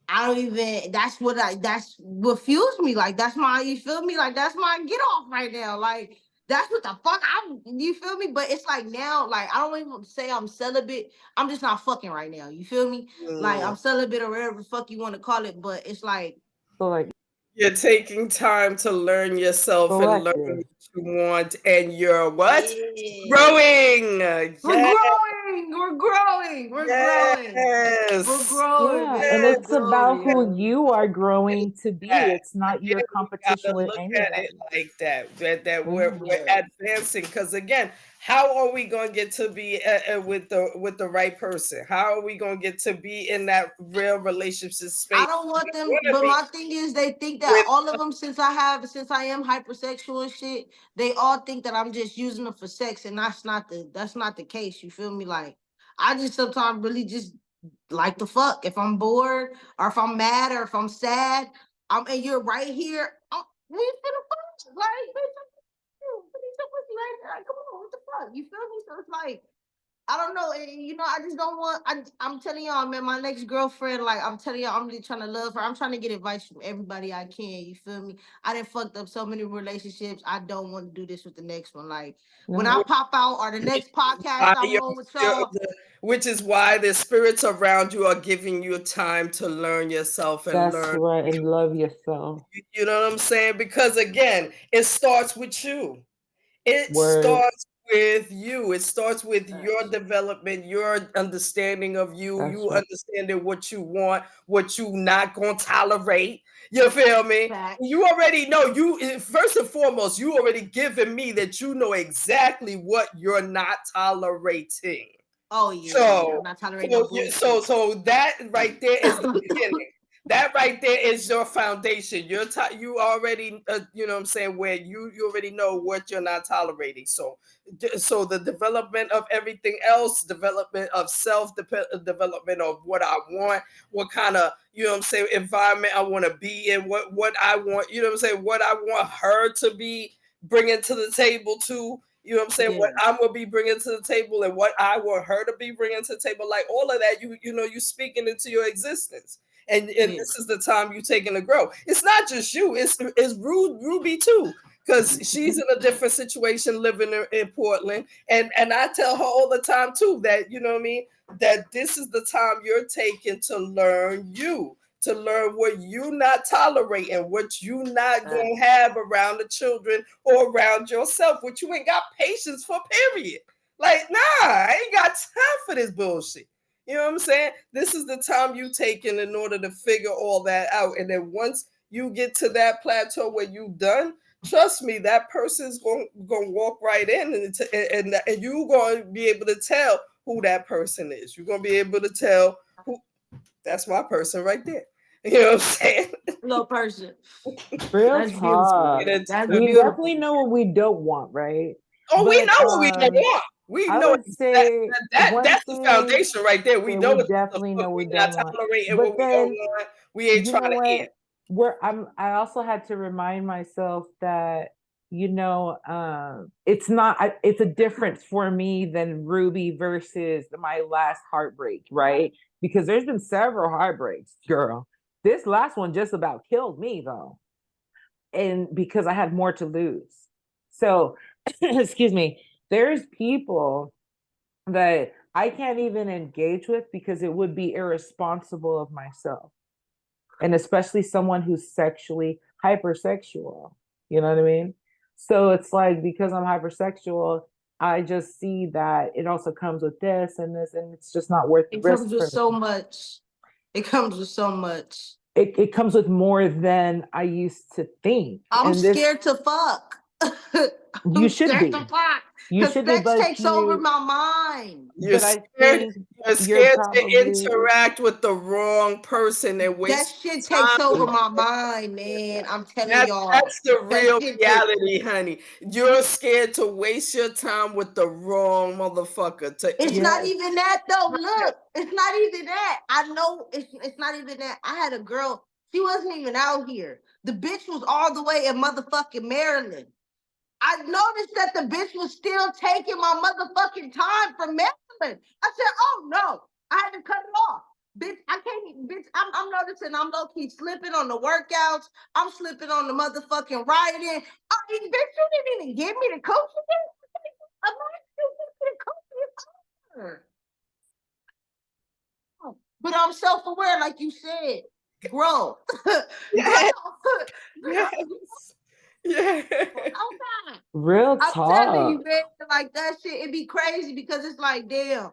I don't even, that's what fuels me. Like, that's my, you feel me? Like, that's my get off right now. Like, that's what the fuck you feel me? But it's like now, like, I don't even say I'm celibate. I'm just not fucking right now. You feel me? Like, I'm celibate or whatever the fuck you want to call it. But it's like, So like, you're taking time to learn yourself and learn selective. what you want, and you're what? yeah. Growing. We're Yes. growing. We're growing. We're growing. We're Yes. growing, Yeah, and man. We're it's about growing, who yo. you are growing to be. That. It's not your Again, we competition gotta with look at it anybody. like that. That we're Yeah. advancing. Because again, how are we going to get to be with the right person? How are we going to get to be in that real relationship space? I don't want them, We want to but be my thing is they think that with. all of them, since I am hypersexual and shit, they all think that I'm just using them for sex, and that's not the case. You feel me? Like, I just sometimes really just like to fuck. If I'm bored or if I'm mad or if I'm sad, and you're right here, we finna fuck. Like, bitch, like, come on, what the fuck? You feel me? So it's like, I don't know. I just don't want. I'm telling y'all, man, my next girlfriend, like, I'm telling y'all, I'm really trying to love her. I'm trying to get advice from everybody I can. You feel me? I done fucked up so many relationships. I don't want to do this with the next one. Like, when I No, pop out or the next podcast Why I'm on with y'all, which is why the spirits around you are giving you time to learn yourself and that's learn. right. And love yourself. You know what I'm saying? Because again, it starts with you. It Word. starts with you. It starts with your Facts. development, your understanding of you, That's you right. understanding what you want, what you not gonna tolerate. You feel me? Facts. You already know. You first and foremost, you already given me that you know exactly what you're not tolerating. Oh yeah. I'm So, not tolerating no bullshit. so that right there is the beginning. That right there is your foundation. You already, you know what I'm saying, where you already know what you're not tolerating. So the development of everything else, development of self, development of what I want, what kind of, you know what I'm saying, environment I want to be in, what I want, you know what I'm saying, what I want her to be bringing to the table too. You know what I'm saying? What Yeah. I'm gonna be bringing to the table and what I want her to be bringing to the table, like all of that, you speaking into your existence, and Yeah. this is the time you taking to grow. It's not just you; it's Ruby too, because she's in a different situation living in Portland, and I tell her all the time too that you know what I mean, that this is the time you're taking to learn you, to learn what you not tolerating, what you not gonna have around the children or around yourself, what you ain't got patience for, period. Like, nah, I ain't got time for this bullshit. You know what I'm saying? This is the time you taking in order to figure all that out. And then once you get to that plateau where you done, trust me, that person's going to walk right in and you're going to be able to tell who that person is. You're going to be able to tell who that's my person right there. You know what I'm saying? Little person. Real That's beautiful. talk. That's We beautiful. definitely know what we don't want, right? Oh, we But know what we don't want. We I know would say one that's the thing foundation right there. We that know we what the definitely fuck know we we not don't want. tolerating, But what we don't then, want. We ain't you know trying to hear. what? I also had to remind myself that, it's not, it's a difference for me than Ruby versus my last heartbreak, right? Because there's been several heartbreaks, girl. This last one just about killed me though. And because I had more to lose. So, excuse me, there's people that I can't even engage with because it would be irresponsible of myself. And especially someone who's sexually hypersexual. You know what I mean? So it's like, because I'm hypersexual, I just see that it also comes with this and this, and it's just not worth the It risk comes with for so me. much. It comes with so much. It comes with more than I used to think. I'm And this, scared to fuck. you I'm should scared to be. fuck. You Because should be, sex takes over my mind. You're I scared. think You're you're scared to probably, interact with the wrong person and That waste shit time takes over with my them. mind, man. I'm telling That's y'all. that's the That real shit takes. reality, honey. You're scared to waste your time with the wrong motherfucker. It's not yes. even that though. Look, it's not even that. I know it's not even that. I had a girl, she wasn't even out here. The bitch was all the way in motherfucking Maryland. I noticed that the bitch was still taking my motherfucking time from Maryland. I said, oh no. I had to cut it off. Bitch, I can't, bitch, I'm noticing I'm low-key slipping on the workouts. I'm slipping on the motherfucking riding. Oh, bitch, you didn't even give me the coaching. I'm not the coaching. But I'm self-aware, like you said. Grow. Yes. Yes. Yeah. Real talk. I'm telling you, man, like that shit, it'd be crazy because it's like, damn,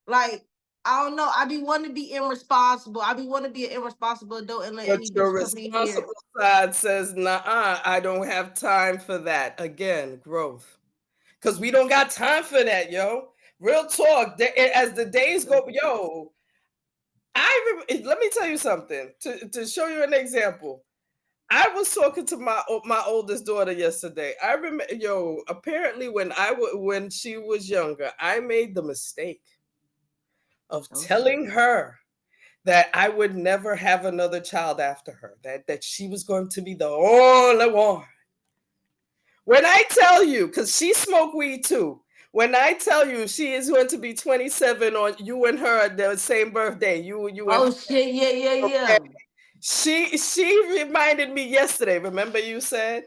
like, I don't know. I be wanting to be irresponsible. I be wanting to be an irresponsible adult and let But any your bitch come in here. responsible side says, nah, I don't have time for that. Again, growth. Because we don't got time for that, yo. Real talk. As the days go, yo, let me tell you something. To show you an example. I was talking to my oldest daughter yesterday. I remember, yo, apparently when she was younger, I made the mistake of telling her that I would never have another child after her, that she was going to be the only one. When I tell you, because she smoked weed too, when I tell you she is going to be 27 on you and her the same birthday, you oh shit, yeah. She reminded me yesterday. Remember you said?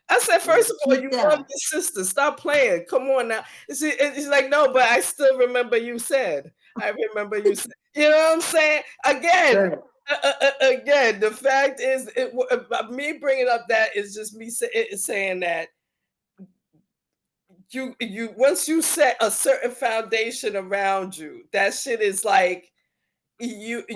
I said, first of all, you love your sister. Stop playing. Come on now. It's like, no, but I still remember you said. I remember you said. You know what I'm saying? Again, again, the fact is, me bringing up that is just me saying that you once you set a certain foundation around you, that shit is like there's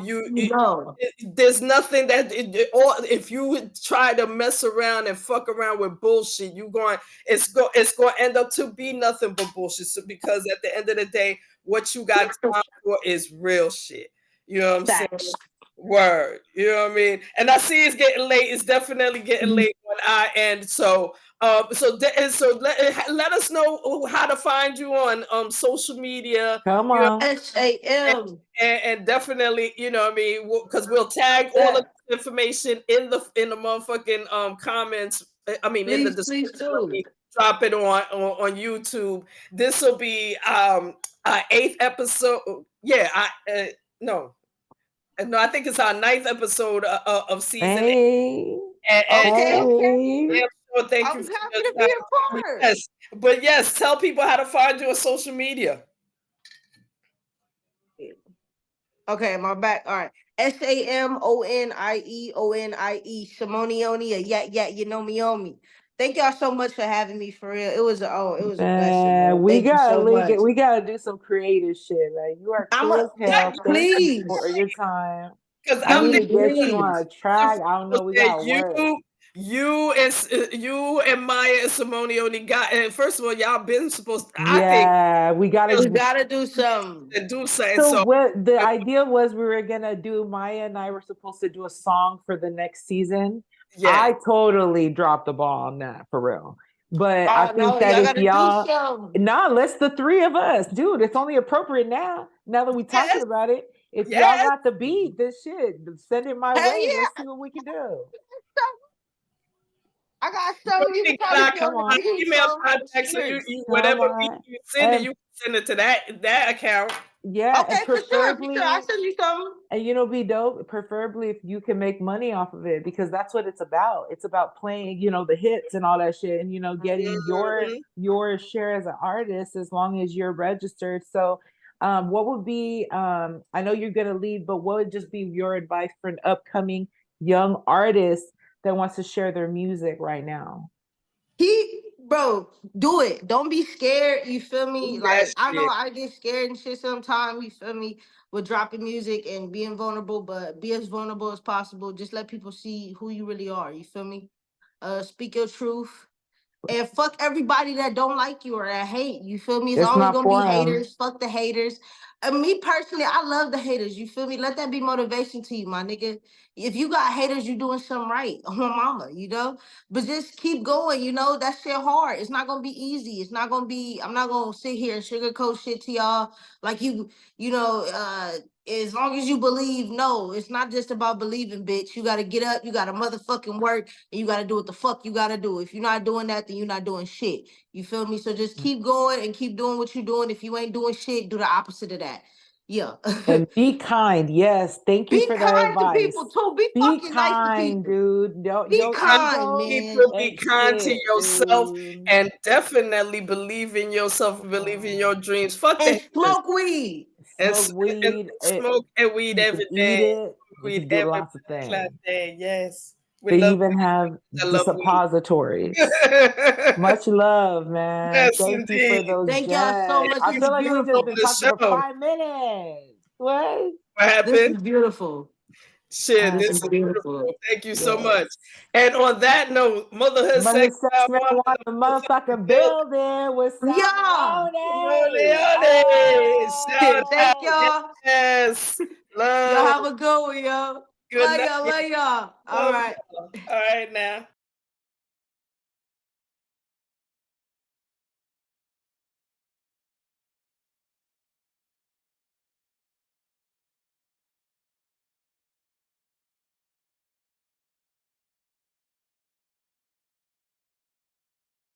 nothing that or if you try to mess around and fuck around with bullshit, it's going to end up to be nothing but bullshit. So, because at the end of the day, what you got time for is real shit. You know what I'm saying? Word. You know what I mean? And I see it's getting late. It's definitely getting late on our end. So let us know how to find you on social media. Come on. SAM. And definitely, you know what I mean, because we'll tag all of the information in the motherfucking comments. I mean, in the description. Drop it on YouTube. This will be our 8th episode. Yeah, no, I think it's our 9th episode of season 8. Okay. Thank you. I'm happy to be a part. Yes, but yes, tell people how to find you on social media. Okay, my back. All right. SAMONIEONIE. Samonieonie. Yeah, you know me on me. Thank y'all so much for having me. For real, it was a blessing. We gotta do some creative shit. Like, you are cool as hell. Please for your time. Because I need to get you on a track. I don't know. We got work. You and Maya and Samonieonie got. And first of all, y'all been supposed. We gotta do something. So what the idea was, we were gonna do. Maya and I were supposed to do a song for the next season. Yeah. I totally dropped the ball on that, for real. But I think that if y'all, let's the 3 of us, dude. It's only appropriate now. Now that we talking about it, if y'all got the beat, this shit, send it my way. Let's see what we can do. I got some. Come on, email contact. So whatever you send it, you can send it to that account. Yeah, okay, and preferably, for sure. I'll send you some. And be dope, preferably if you can make money off of it, because that's what it's about. It's about playing, the hits and all that shit, and getting your share as an artist, as long as you're registered. So what would be, I know you're gonna leave, but what would just be your advice for an upcoming young artist that wants to share their music right now? Bro, do it. Don't be scared. You feel me? Like, I know I get scared and shit sometimes. You feel me? With dropping music and being vulnerable, but be as vulnerable as possible. Just let people see who you really are. You feel me? Speak your truth. And fuck everybody that don't like you or that hate. You feel me? It's always gonna be haters. Fuck the haters. And me personally, I love the haters. You feel me? Let that be motivation to you, my nigga. If you got haters, you doing something right. On my mama, But just keep going, that shit hard. It's not gonna be easy. It's not gonna be, I'm not gonna sit here and sugarcoat shit to y'all like as long as you believe, no, it's not just about believing, bitch. You gotta get up, you gotta motherfucking work, and you gotta do what the fuck you gotta do. If you're not doing that, then you're not doing shit. You feel me? So just keep going and keep doing what you're doing. If you ain't doing shit, do the opposite of that. Yeah. And be kind. Yes. Thank you for that kind advice. to people too. Be fucking kind, nice to people. Dude. No, be your kind, man. People, be kind to shit, yourself, dude. and definitely believe in yourself, believe in your dreams. Fuck and that. smoke weed. Smoke weed. Smoke and weed every day. Weed every lots of things. Day. Yes. They even have the suppositories. Much love, man. Yes, Thank you for those. Thank y'all so much. I feel like we've just been talking for 5 minutes. What happened? This is beautiful. Shit, this is beautiful. Thank you so much. And on that note, Motherhood Sex One, the motherfucking building with Samonieonie. Thank y'all. Yes. Love. Y'all have a good one, yo. Good Love night. y'all. Love y'all. All right. All right now.